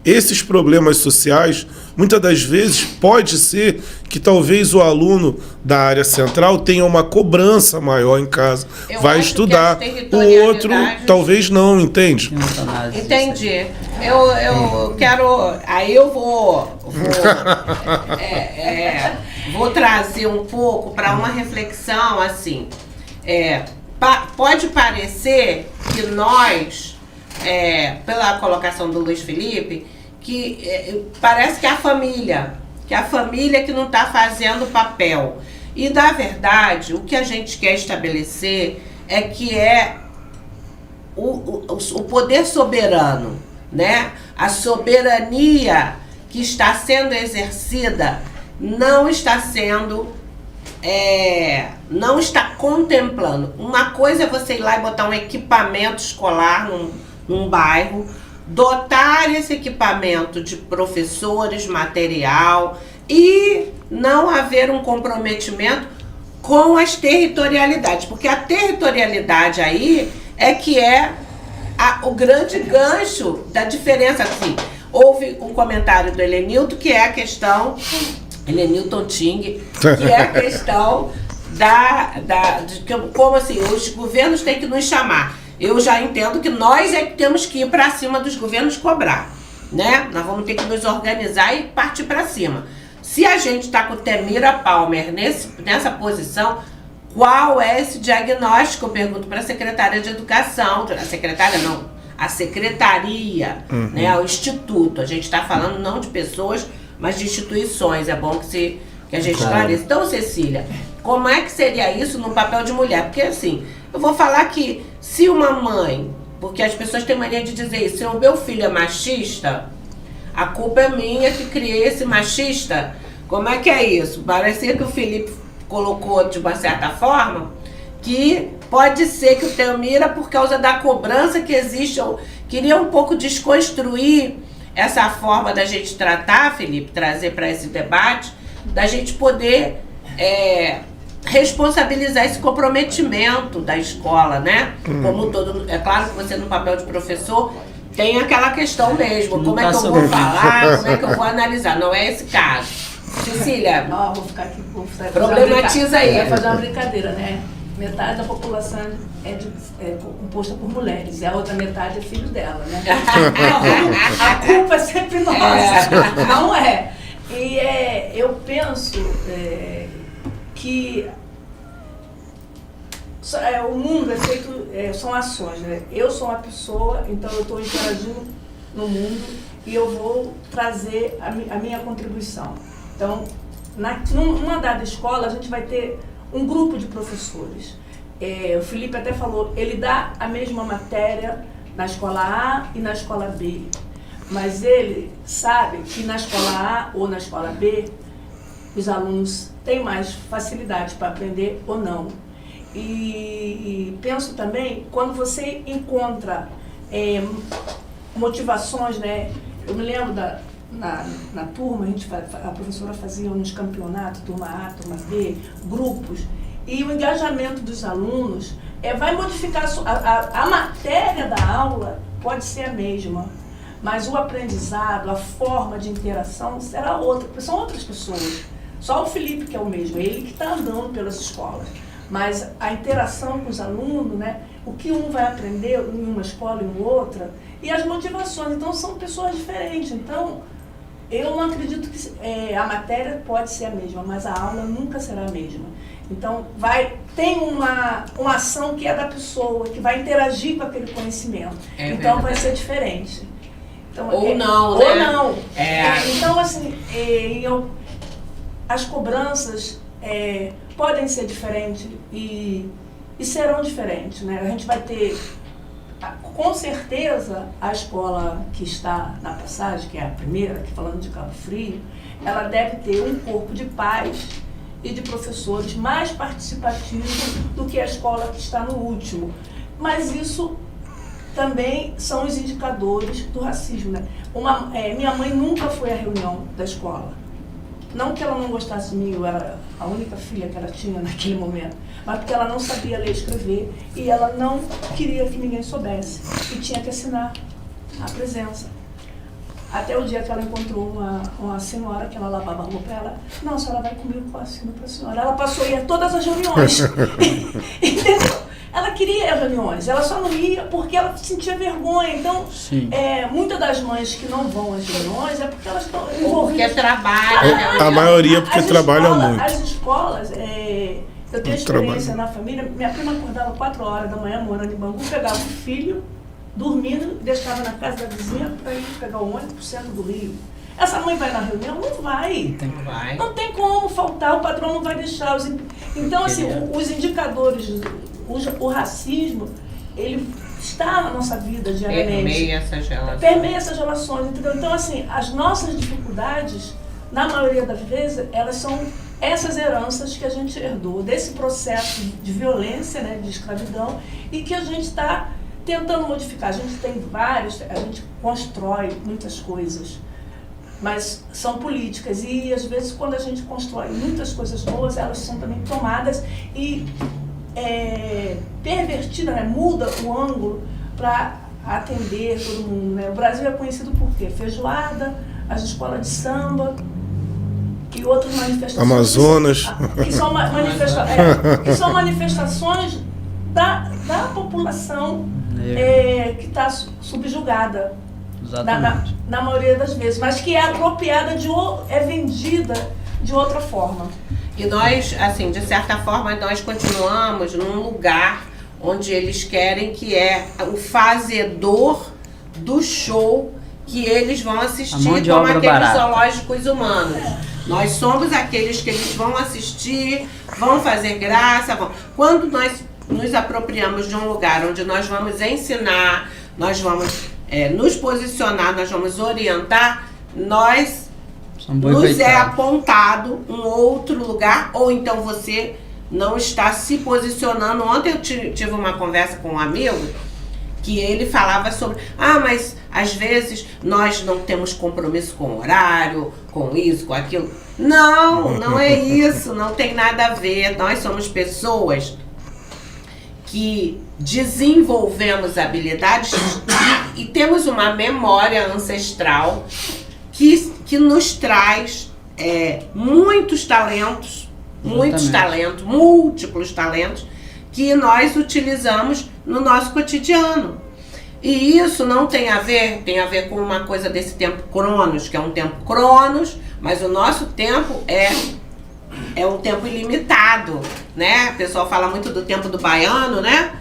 Esses problemas sociais, muitas das vezes, pode ser que talvez o aluno da área central tenha uma cobrança maior em casa, vai estudar. O outro, talvez não, entende? Entendi. Eu quero... Aí eu vou trazer um pouco para uma reflexão, assim. Pode parecer que nós, pela colocação do Luiz Felipe, que parece que é a família que não está fazendo o papel. E, na verdade, o que a gente quer estabelecer é que o poder soberano, né? A soberania que está sendo exercida não está contemplando. Uma coisa é você ir lá e botar um equipamento escolar num bairro, dotar esse equipamento de professores, material, e não haver um comprometimento com as territorialidades, porque a territorialidade aí é que o grande gancho da diferença. Assim, houve um comentário do Helenilton, que é a questão, Helenilton Ting, que é a questão de como assim, os governos têm que nos chamar. Eu já entendo que nós que temos que ir para cima dos governos cobrar, né? Nós vamos ter que nos organizar e partir para cima. Se a gente está com o Temira Palmer nessa posição, qual é esse diagnóstico? Eu pergunto para a secretária de Educação, a secretaria, né? O instituto. A gente está falando não de pessoas, mas de instituições. É bom que a gente esclareça. Então, Cecília, como é que seria isso no papel de mulher? Porque assim, eu vou falar que se uma mãe, porque as pessoas têm mania de dizer isso, se o meu filho é machista, a culpa é minha que criei esse machista. Como é que é isso? Parecia que o Felipe colocou de uma certa forma que pode ser que o Temira, por causa da cobrança que existe, eu queria um pouco desconstruir essa forma da gente tratar, Felipe, trazer para esse debate, da gente poder responsabilizar esse comprometimento da escola, né? Como todo, é claro que você no papel de professor tem aquela questão mesmo, como é que eu vou falar, como é que eu vou analisar, não é esse caso. Cecília, vou ficar aqui, problematiza aí. Vai fazer uma brincadeira, né? Metade da população é composta por mulheres e a outra metade é filho dela, né? A culpa é sempre nossa, não é? E eu penso que o mundo é feito, são ações, né? Eu sou uma pessoa, então eu estou interagindo no mundo e eu vou trazer a minha contribuição. Então, numa dada escola, a gente vai ter um grupo de professores. O Felipe até falou, ele dá a mesma matéria na escola A e na escola B. Mas ele sabe que na escola A ou na escola B, os alunos têm mais facilidade para aprender ou não. E penso também, quando você encontra motivações, né? Eu me lembro na turma, a professora fazia uns campeonatos, turma A, turma B, grupos, e o engajamento dos alunos vai modificar a matéria da aula, pode ser a mesma, mas o aprendizado, a forma de interação será outra, são outras pessoas. Só o Felipe que é o mesmo, ele que está andando pelas escolas. Mas a interação com os alunos, né, o que um vai aprender em uma escola e em outra, e as motivações, então são pessoas diferentes. Então, Eu não acredito que a matéria pode ser a mesma, mas a aula nunca será a mesma. Então, tem uma ação que é da pessoa, que vai interagir com aquele conhecimento. Então, vai ser diferente. Então, ou não, ou né? não. Então, assim, as cobranças podem ser diferentes e serão diferentes, né? A gente vai ter, com certeza, a escola que está na passagem, que é a primeira, aqui falando de Cabo Frio, ela deve ter um corpo de pais e de professores mais participativos do que a escola que está no último. Mas isso também são os indicadores do racismo, né? Minha mãe nunca foi à reunião da escola. Não que ela não gostasse de mim, eu era a única filha que ela tinha naquele momento, mas porque ela não sabia ler e escrever e ela não queria que ninguém soubesse e tinha que assinar a presença. Até o dia que ela encontrou uma senhora que ela lavava a roupa para ela. Não, a senhora vai comigo que eu assino para a senhora. Ela passou a ir a todas as reuniões. Entendeu? Ela queria ir às reuniões, ela só não ia porque ela sentia vergonha. Então, muitas das mães que não vão às reuniões é porque elas estão envolvidas. Porque trabalham. A maioria porque trabalham muito. As escolas, eu tenho experiência na família, minha prima acordava 4 horas da manhã, morando em Bangu, pegava o filho, dormindo, deixava na casa da vizinha para ir pegar o ônibus para o centro do Rio. Essa mãe vai na reunião? Não vai. Não tem como faltar, o patrão não vai deixar. Então, assim, os indicadores, o racismo, ele está na nossa vida diariamente. Permeia essas relações. Entendeu? Então, assim, as nossas dificuldades, na maioria das vezes, elas são essas heranças que a gente herdou desse processo de violência, né, de escravidão, e que a gente está tentando modificar. A gente tem vários, a gente constrói muitas coisas, mas são políticas e às vezes quando a gente constrói muitas coisas boas, elas são também tomadas e pervertidas, né? Muda o ângulo para atender todo mundo, né? O Brasil é conhecido por quê? Feijoada, as escolas de samba e outras manifestações. Amazonas. Que são manifestações da população que está subjugada. Na maioria das vezes, mas que é apropriada, é vendida de outra forma. E nós, assim, de certa forma, nós continuamos num lugar onde eles querem que é o fazedor do show que eles vão assistir, como aqueles zoológicos humanos. Nós somos aqueles que eles vão assistir, vão fazer graça. Quando nós nos apropriamos de um lugar onde nós vamos ensinar, nós vamos nos posicionar, nós vamos orientar, nos é apontado um outro lugar, ou então você não está se posicionando. Ontem eu tive uma conversa com um amigo que ele falava sobre, mas às vezes nós não temos compromisso com o horário, com isso, com aquilo. Não é isso, não tem nada a ver. Nós somos pessoas que desenvolvemos habilidades e temos uma memória ancestral que nos traz múltiplos talentos, que nós utilizamos no nosso cotidiano. E isso não tem a ver com uma coisa desse tempo Cronos, que é um tempo Cronos, mas o nosso tempo é um tempo ilimitado, né? O pessoal fala muito do tempo do baiano, né?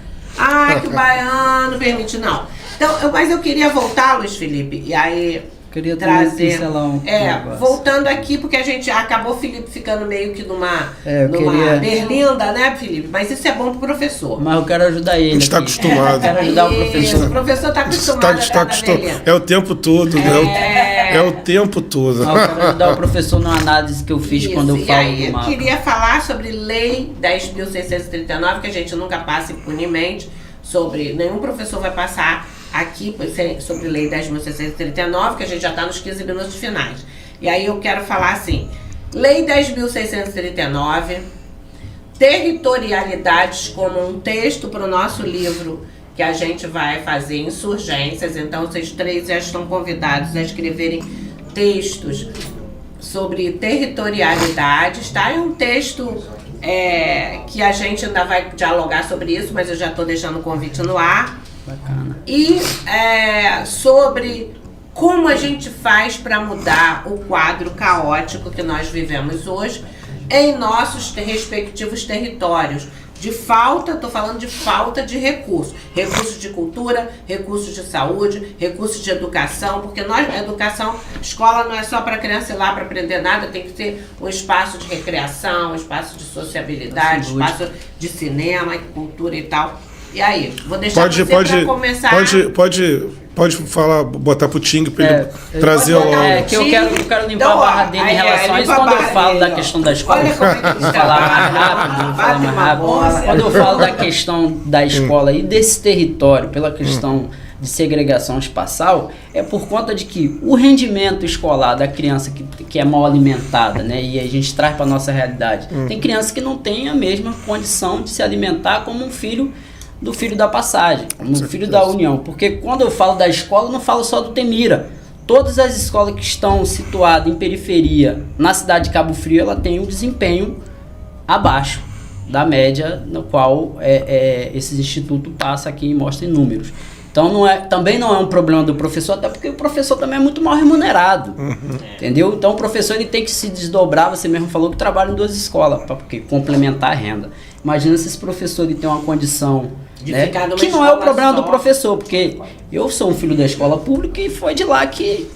Que o baiano permite, não. Então, mas eu queria voltar, Luiz Felipe, e aí trazer... voltando aqui, porque a gente acabou o Felipe ficando meio que numa berlinda, né, Felipe? Mas isso é bom pro professor. Mas eu quero ajudar ele. A gente está acostumado. Eu quero ajudar o professor. O professor está acostumado. É o tempo todo, né? É o tempo todo. Mas eu quero ajudar o professor numa análise que eu fiz quando eu falo do mapa. Eu queria falar sobre Lei 10.639, que a gente nunca passa impunemente sobre... Nenhum professor vai passar aqui sobre Lei 10.639, que a gente já está nos 15 minutos finais. E aí eu quero falar assim, Lei 10.639, territorialidades como um texto para o nosso livro que a gente vai fazer insurgências. Então vocês três já estão convidados a escreverem textos sobre territorialidades, tá? É um texto que a gente ainda vai dialogar sobre isso, mas eu já estou deixando o convite no ar. Bacana. E sobre Como a gente faz para mudar o quadro caótico que nós vivemos hoje em nossos respectivos territórios? De falta, estou falando de falta de recursos. Recursos de cultura, recursos de saúde, recursos de educação, porque educação, escola não é só para criança ir lá para aprender nada, tem que ter um espaço de recreação, um espaço de sociabilidade, espaço de cinema, cultura e tal. E aí, vou deixar você para começar. Pode falar, botar pro Ting para ele trazer o... que eu quero limpar a barra dele em relação a isso. Quando eu falo da questão da escola, vou falar mais rápido. Quando eu falo da questão da escola e desse território, pela questão de segregação espacial, é por conta de que o rendimento escolar da criança que é mal alimentada, né, e a gente traz para nossa realidade, tem criança que não tem a mesma condição de se alimentar como um filho do filho da passagem, como um filho da União. Porque quando eu falo da escola, eu não falo só do Temira. Todas as escolas que estão situadas em periferia, na cidade de Cabo Frio, ela tem um desempenho abaixo da média, no qual esses institutos passam aqui e mostram em números. Então também não é um problema do professor, até porque o professor também é muito mal remunerado, entendeu? Então o professor ele tem que se desdobrar, você mesmo falou que trabalha em 2 escolas, para complementar a renda. Imagina se esse professor ele tem uma condição, né, que não é o problema do professor, porque eu sou um filho da escola pública e foi de lá que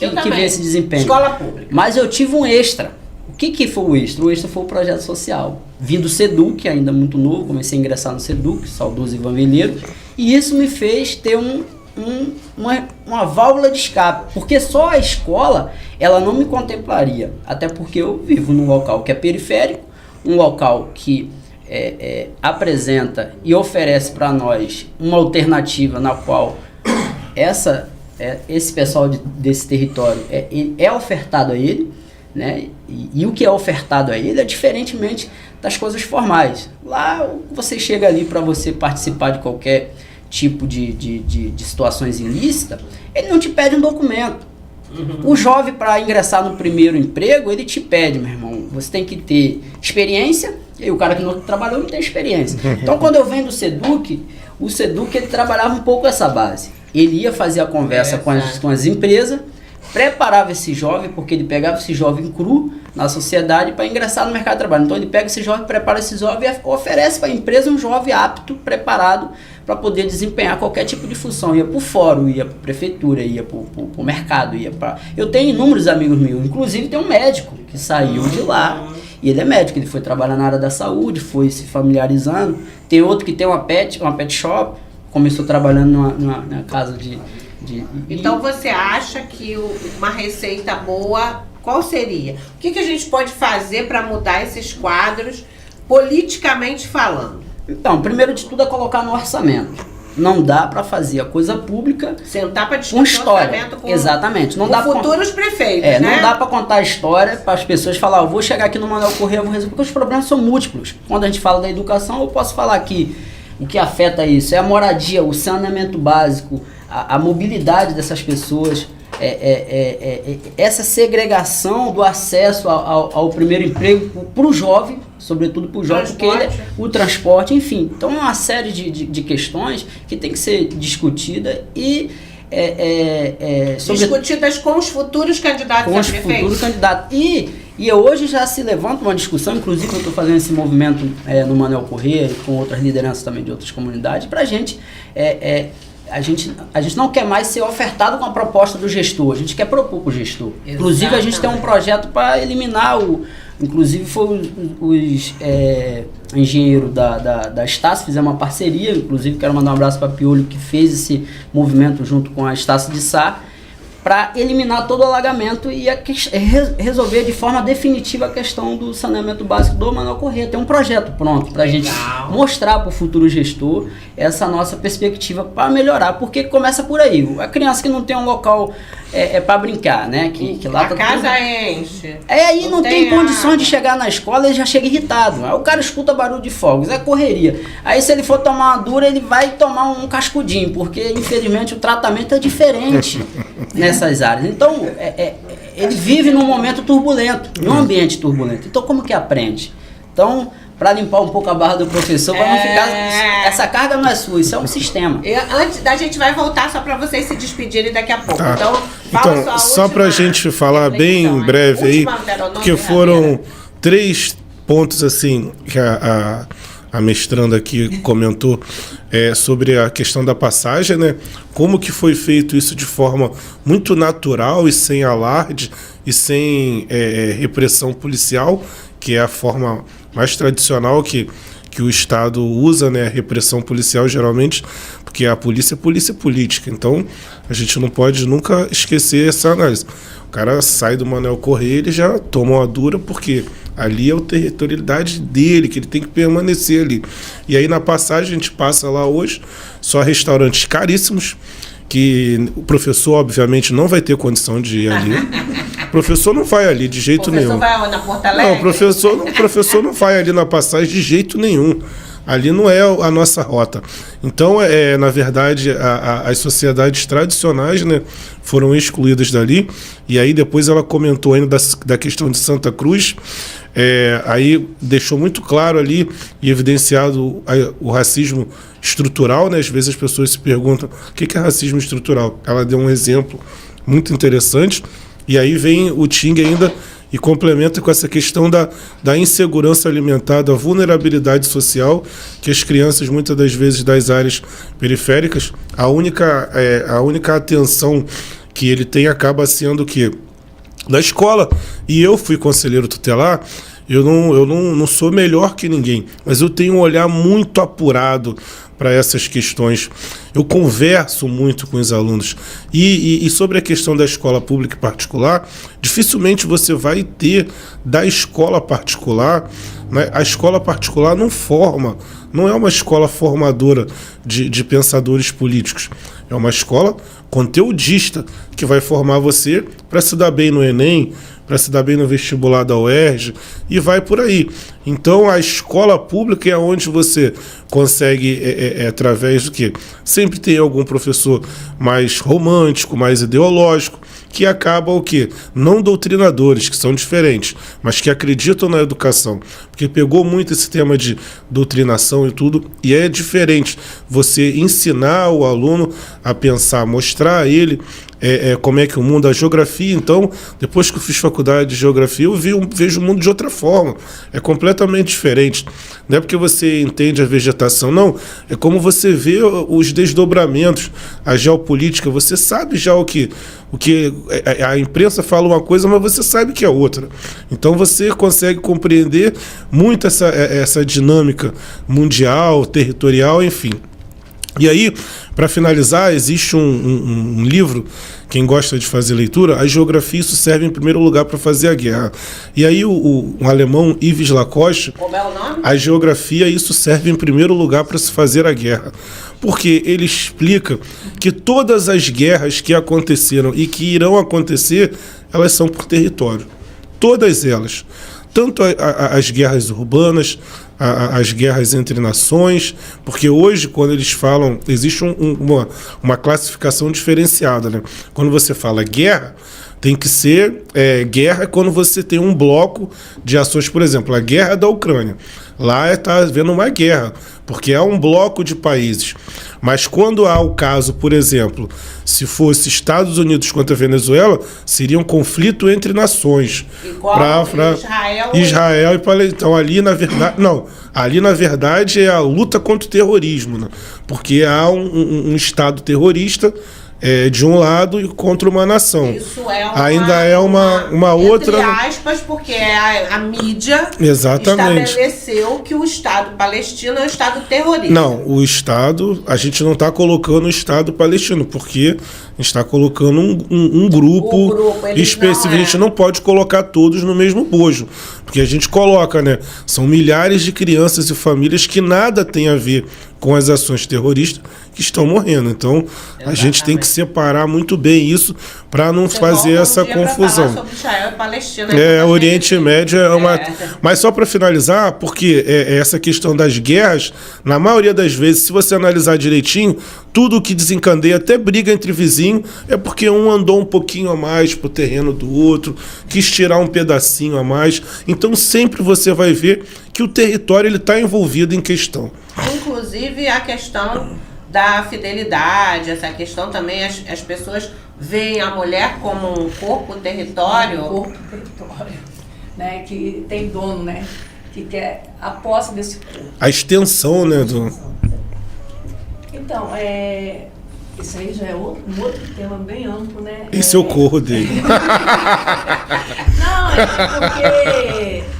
veio esse desempenho. Escola pública. Mas eu tive um extra. O que foi o extra? O extra foi o projeto social. Vim do SEDUC, ainda muito novo, comecei a ingressar no SEDUC, saudoso Ivan Veleiro, e isso me fez ter uma válvula de escape, porque só a escola ela não me contemplaria, até porque eu vivo num local que é periférico, um local que apresenta e oferece para nós uma alternativa na qual esse pessoal desse território é ofertado a ele, né? E o que é ofertado a ele é diferentemente das coisas formais. Lá você chega ali para você participar de qualquer tipo de situações ilícitas, ele não te pede um documento. O jovem, para ingressar no primeiro emprego, ele te pede, meu irmão, você tem que ter experiência, e o cara que não trabalhou não tem experiência. Então, quando eu venho do SEDUC, o SEDUC ele trabalhava um pouco essa base. Ele ia fazer a conversa com as empresas, preparava esse jovem, porque ele pegava esse jovem cru na sociedade para ingressar no mercado de trabalho. Então ele pega esse jovem, prepara esse jovem e oferece para a empresa um jovem apto, preparado para poder desempenhar qualquer tipo de função. Ia para o fórum, ia para a prefeitura, ia para o mercado, ia para... Eu tenho inúmeros amigos meus, inclusive tem um médico que saiu de lá, e ele é médico, ele foi trabalhar na área da saúde, foi se familiarizando. Tem outro que tem uma pet shop, começou trabalhando na casa de... Então você acha que uma receita boa, qual seria? O que a gente pode fazer para mudar esses quadros politicamente falando? Então, primeiro de tudo é colocar no orçamento. Não dá para fazer a coisa pública sentar para discutir o orçamento exatamente. Não dá futuros prefeitos, né? Não dá para contar a história para as pessoas falar, eu vou chegar aqui no Manuel Corrêa, vou resolver, porque os problemas são múltiplos. Quando a gente fala da educação, eu posso falar aqui o que afeta isso, é a moradia, o saneamento básico, a mobilidade dessas pessoas, essa segregação do acesso ao primeiro emprego para o jovem, sobretudo para o jovem, porque o transporte, enfim. Então é uma série de questões que tem que ser discutida e discutidas com os futuros candidatos a prefeito. Com os futuros candidatos. E hoje já se levanta uma discussão, inclusive eu estou fazendo esse movimento no Manuel Corrêa e com outras lideranças também de outras comunidades, para a gente não quer mais ser ofertado com a proposta do gestor, a gente quer propor para o gestor. Exatamente. Inclusive a gente tem um projeto para eliminar inclusive foi os engenheiros da Estácio, fizemos uma parceria, inclusive quero mandar um abraço para Piolho, que fez esse movimento junto com a Estácio de Sá, para eliminar todo o alagamento e resolver de forma definitiva a questão do saneamento básico do Manuel Corrêa. Tem um projeto pronto para a gente mostrar para o futuro gestor essa nossa perspectiva para melhorar, porque começa por aí. A criança que não tem um local para brincar, né? Que lá a casa enche. Aí não tem condições de chegar na escola, ele já chega irritado. Aí o cara escuta barulho de fogos, é correria. Aí se ele for tomar uma dura, ele vai tomar um cascudinho, porque infelizmente o tratamento é diferente nessas áreas. Então, ele vive num momento turbulento, num ambiente turbulento. Então, como que aprende? Então, para limpar um pouco a barra do professor, para não ficar... Essa carga não é sua, isso é um sistema. Antes da gente vai voltar só para vocês se despedirem daqui a pouco. Tá. Então, só para a gente falar bem breve aí, porque foram 3 pontos assim que a mestranda aqui comentou sobre a questão da passagem, né? Como que foi feito isso de forma muito natural e sem alarde e sem repressão policial, que é a forma mais tradicional que o Estado usa, né? A repressão policial geralmente, porque a polícia é polícia política. Então, a gente não pode nunca esquecer essa análise. O cara sai do Manuel Correia, ele já toma uma dura, porque ali é a territorialidade dele, que ele tem que permanecer ali. E aí, na passagem, a gente passa lá hoje, só restaurantes caríssimos, que o professor, obviamente, não vai ter condição de ir ali. O professor não vai ali de jeito nenhum. O professor vai na Porto Alegre? Não, o professor não vai ali na passagem de jeito nenhum. Ali não é a nossa rota. Então, na verdade, as sociedades tradicionais, né, foram excluídas dali. E aí depois ela comentou ainda da questão de Santa Cruz. Aí deixou muito claro ali e evidenciado o racismo estrutural, né? Às vezes as pessoas se perguntam o que é racismo estrutural. Ela deu um exemplo muito interessante. E aí vem o Ting ainda e complementa com essa questão da insegurança alimentar, da vulnerabilidade social, que as crianças, muitas das vezes das áreas periféricas, a única atenção que ele tem acaba sendo que da escola. E eu fui conselheiro tutelar, eu não sou melhor que ninguém, mas eu tenho um olhar muito apurado para essas questões. Eu converso muito com os alunos. E sobre a questão da escola pública e particular, dificilmente você vai ter da escola particular, né? A escola particular não é uma escola formadora de pensadores políticos. É uma escola conteudista que vai formar você para se dar bem no Enem, para se dar bem no vestibular da UERJ, e vai por aí. Então, a escola pública é onde você consegue, através do quê? Sempre tem algum professor mais romântico, mais ideológico, que acaba o quê? Não doutrinadores, que são diferentes, mas que acreditam na educação. Porque pegou muito esse tema de doutrinação e tudo, e é diferente você ensinar o aluno a pensar, mostrar a ele como é que o mundo, a geografia. Então, depois que eu fiz faculdade de geografia, eu vejo o mundo de outra forma. É completamente diferente. Não é porque você entende a vegetação, não. É como você vê os desdobramentos, a geopolítica. Você sabe já o que a imprensa fala uma coisa, mas você sabe que é outra. Então, você consegue compreender muito essa dinâmica mundial, territorial, enfim. E aí, para finalizar, existe um livro, quem gosta de fazer leitura, a geografia, isso serve em primeiro lugar para fazer a guerra. E aí um alemão, Yves Lacoste, como é o nome? A geografia, isso serve em primeiro lugar para se fazer a guerra. Porque ele explica que todas as guerras que aconteceram e que irão acontecer, elas são por território. Todas elas. Tanto as guerras urbanas, as guerras entre nações, porque hoje, quando eles falam, existe uma classificação diferenciada, né? Quando você fala guerra, tem que ser guerra quando você tem um bloco de ações, por exemplo, a guerra da Ucrânia. Lá está havendo uma guerra, porque há um bloco de países. Mas quando há o caso, por exemplo, se fosse Estados Unidos contra a Venezuela, seria um conflito entre nações. Para Israel e Palestina. Então, ali na verdade é a luta contra o terrorismo, né? Porque há um Estado terrorista de um lado e contra uma nação. Isso ainda é uma outra... Entre aspas, porque a mídia exatamente estabeleceu que o Estado palestino é um Estado terrorista. Não, o Estado, a gente não está colocando o Estado palestino, porque a gente está colocando um grupo específico. A gente não pode colocar todos no mesmo bojo, porque a gente coloca, né? São milhares de crianças e famílias que nada tem a ver com as ações terroristas que estão morrendo. Então, a gente tem que separar muito bem isso para não fazer essa confusão. Sobre Israel e Palestina, Oriente Médio é uma... Mas só para finalizar, porque essa questão das guerras, na maioria das vezes, se você analisar direitinho, tudo que desencadeia, até briga entre vizinhos, é porque um andou um pouquinho a mais pro terreno do outro, quis tirar um pedacinho a mais. Então sempre você vai ver que o território está envolvido em questão. Inclusive a questão da fidelidade, essa questão também, as pessoas veem a mulher como um corpo território. Um corpo território, né? Que tem dono, né? Que quer a posse desse corpo. A extensão, né? Então, isso aí já é um outro tema bem amplo, né? Esse é o corro dele. Não, é porque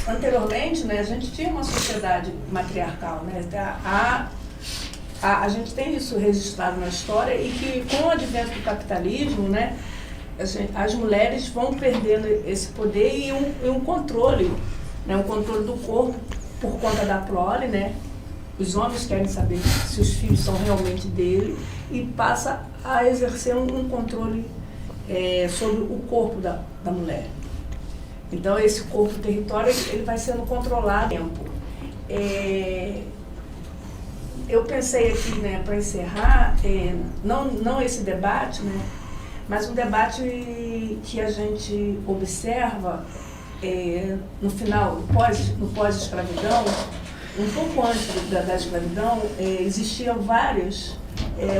anteriormente, né, a gente tinha uma sociedade matriarcal, né? A gente tem isso registrado na história e que com o advento do capitalismo, né, as mulheres vão perdendo esse poder e um controle, né, um controle do corpo por conta da prole, né? Os homens querem saber se os filhos são realmente dele e passa a exercer um controle sobre o corpo da mulher. Então, esse corpo território ele vai sendo controlado. Eu pensei aqui, né, para encerrar, não esse debate, né, mas um debate que a gente observa no final, no pós-escravidão, um pouco antes da escravidão, existiam vários,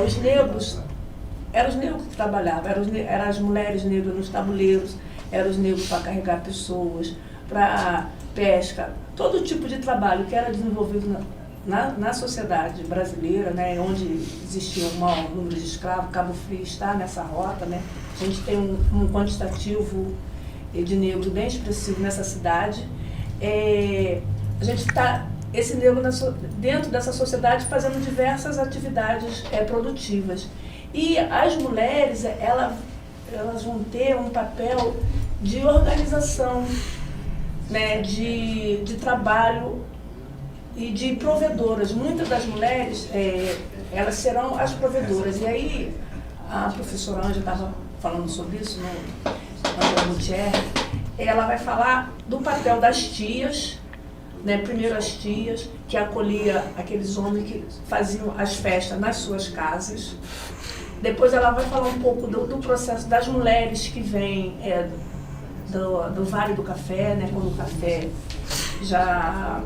os negros, eram os negros que trabalhavam, eram as mulheres negras nos tabuleiros, eram os negros para carregar pessoas, para pesca, todo tipo de trabalho que era desenvolvido na sociedade brasileira, né, onde existia um maior número de escravos. Cabo Frio está nessa rota, né, a gente tem um quantitativo de negros bem expressivo nessa cidade. A gente está, esse negro dentro dessa sociedade fazendo diversas atividades produtivas. E as mulheres, elas vão ter um papel de organização, né, de trabalho e de provedoras. Muitas das mulheres, elas serão as provedoras. E aí, a professora Ângela estava falando sobre isso, né, Ângela Gutierrez, ela vai falar do papel das tias, né, primeiro as tias, que acolhia aqueles homens que faziam as festas nas suas casas. Depois ela vai falar um pouco do processo das mulheres que vêm do Vale do Café, né, quando o café já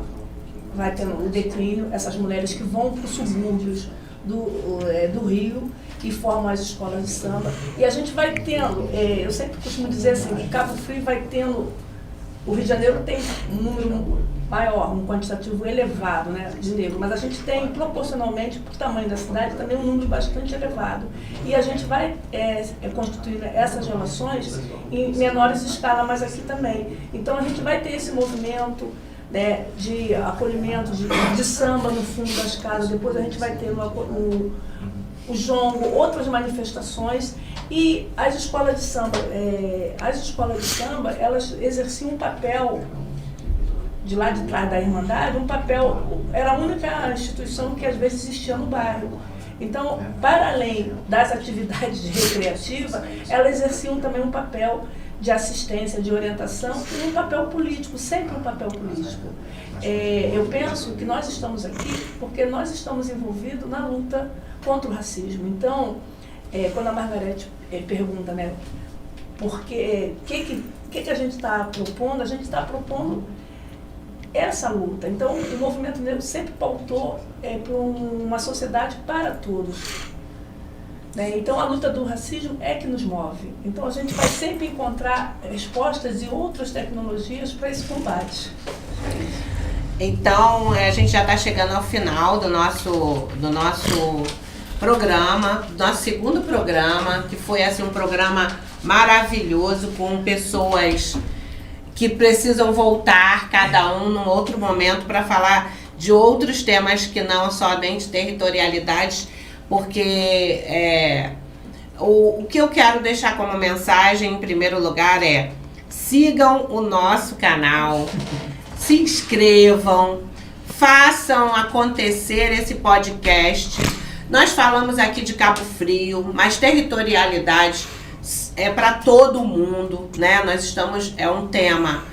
vai tendo o declínio, essas mulheres que vão para os subúrbios do Rio e formam as escolas de samba. E a gente vai tendo, eu sempre costumo dizer assim, que Cabo Frio vai tendo, o Rio de Janeiro tem um número maior, um quantitativo elevado, né, de negros, mas a gente tem, proporcionalmente, por tamanho da cidade, também um número bastante elevado. E a gente vai constituindo essas relações em menores escala, mas aqui também. Então a gente vai ter esse movimento, né, de acolhimento, de samba no fundo das casas. Depois a gente vai ter o jongo, outras manifestações. E as escolas de samba, elas exerciam um papel, de lá de trás da Irmandade, era a única instituição que às vezes existia no bairro. Então, para além das atividades recreativas, elas exerciam também um papel de assistência, de orientação e um papel político, sempre um papel político. Eu penso que nós estamos aqui porque nós estamos envolvidos na luta contra o racismo. Então, quando a Margarete pergunta, né, por que a gente está propondo, a gente está propondo essa luta. Então, o movimento negro sempre pautou para uma sociedade para todos. Né? Então, a luta do racismo é que nos move. Então, a gente vai sempre encontrar respostas e outras tecnologias para esse combate. Então, a gente já está chegando ao final do nosso programa, do nosso segundo programa, que foi assim, um programa maravilhoso, com pessoas que precisam voltar, cada um num outro momento, para falar de outros temas que não somente territorialidades, porque o que eu quero deixar como mensagem, em primeiro lugar, sigam o nosso canal, se inscrevam, façam acontecer esse podcast. Nós falamos aqui de Cabo Frio, mas territorialidade é para todo mundo, né? Nós estamos, é um tema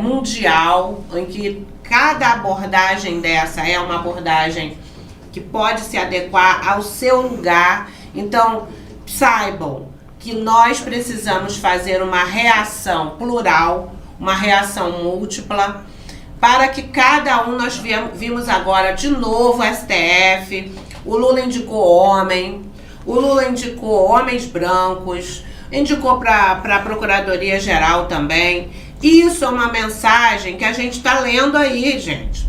mundial, em que cada abordagem dessa é uma abordagem que pode se adequar ao seu lugar. Então, saibam que nós precisamos fazer uma reação plural, uma reação múltipla, para que cada um, nós vimos agora de novo o STF, o Lula indicou homem, o Lula indicou homens brancos, indicou para a Procuradoria-Geral também. Isso é uma mensagem que a gente está lendo aí, gente.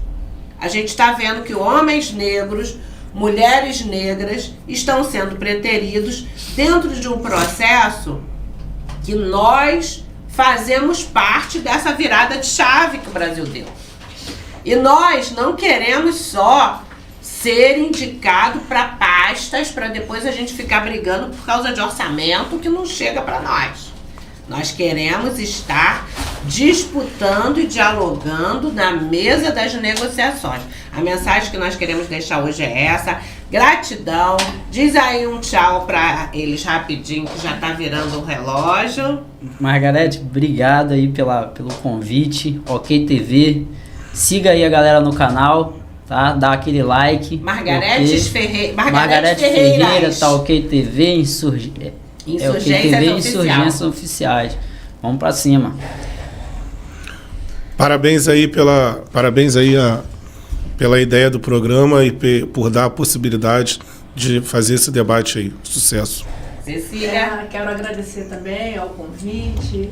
A gente está vendo que homens negros, mulheres negras estão sendo preteridos dentro de um processo que nós fazemos parte dessa virada de chave que o Brasil deu. E nós não queremos só ser indicado para pastas para depois a gente ficar brigando por causa de orçamento que não chega para nós. Nós queremos estar disputando e dialogando na mesa das negociações. A mensagem que nós queremos deixar hoje é essa. Gratidão. Diz aí um tchau para eles rapidinho, que já tá virando o relógio. Margarete, obrigado aí pelo convite. OK TV. Siga aí a galera no canal, tá? Dá aquele like. Margarete Ferreira, tá? OK TV, Insurgências Oficiais. Vamos pra cima. Parabéns aí pela ideia do programa e por dar a possibilidade de fazer esse debate aí. Sucesso. Cecília. Quero agradecer também ao convite,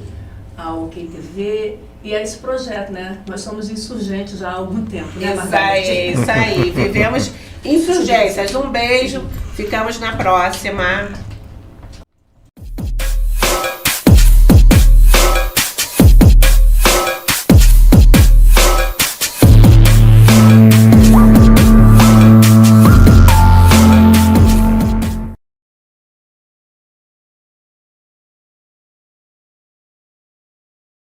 ao OK TV e a esse projeto, né? Nós somos insurgentes já há algum tempo, né, Margarete? Isso aí. Vivemos insurgências. Um beijo. Ficamos na próxima.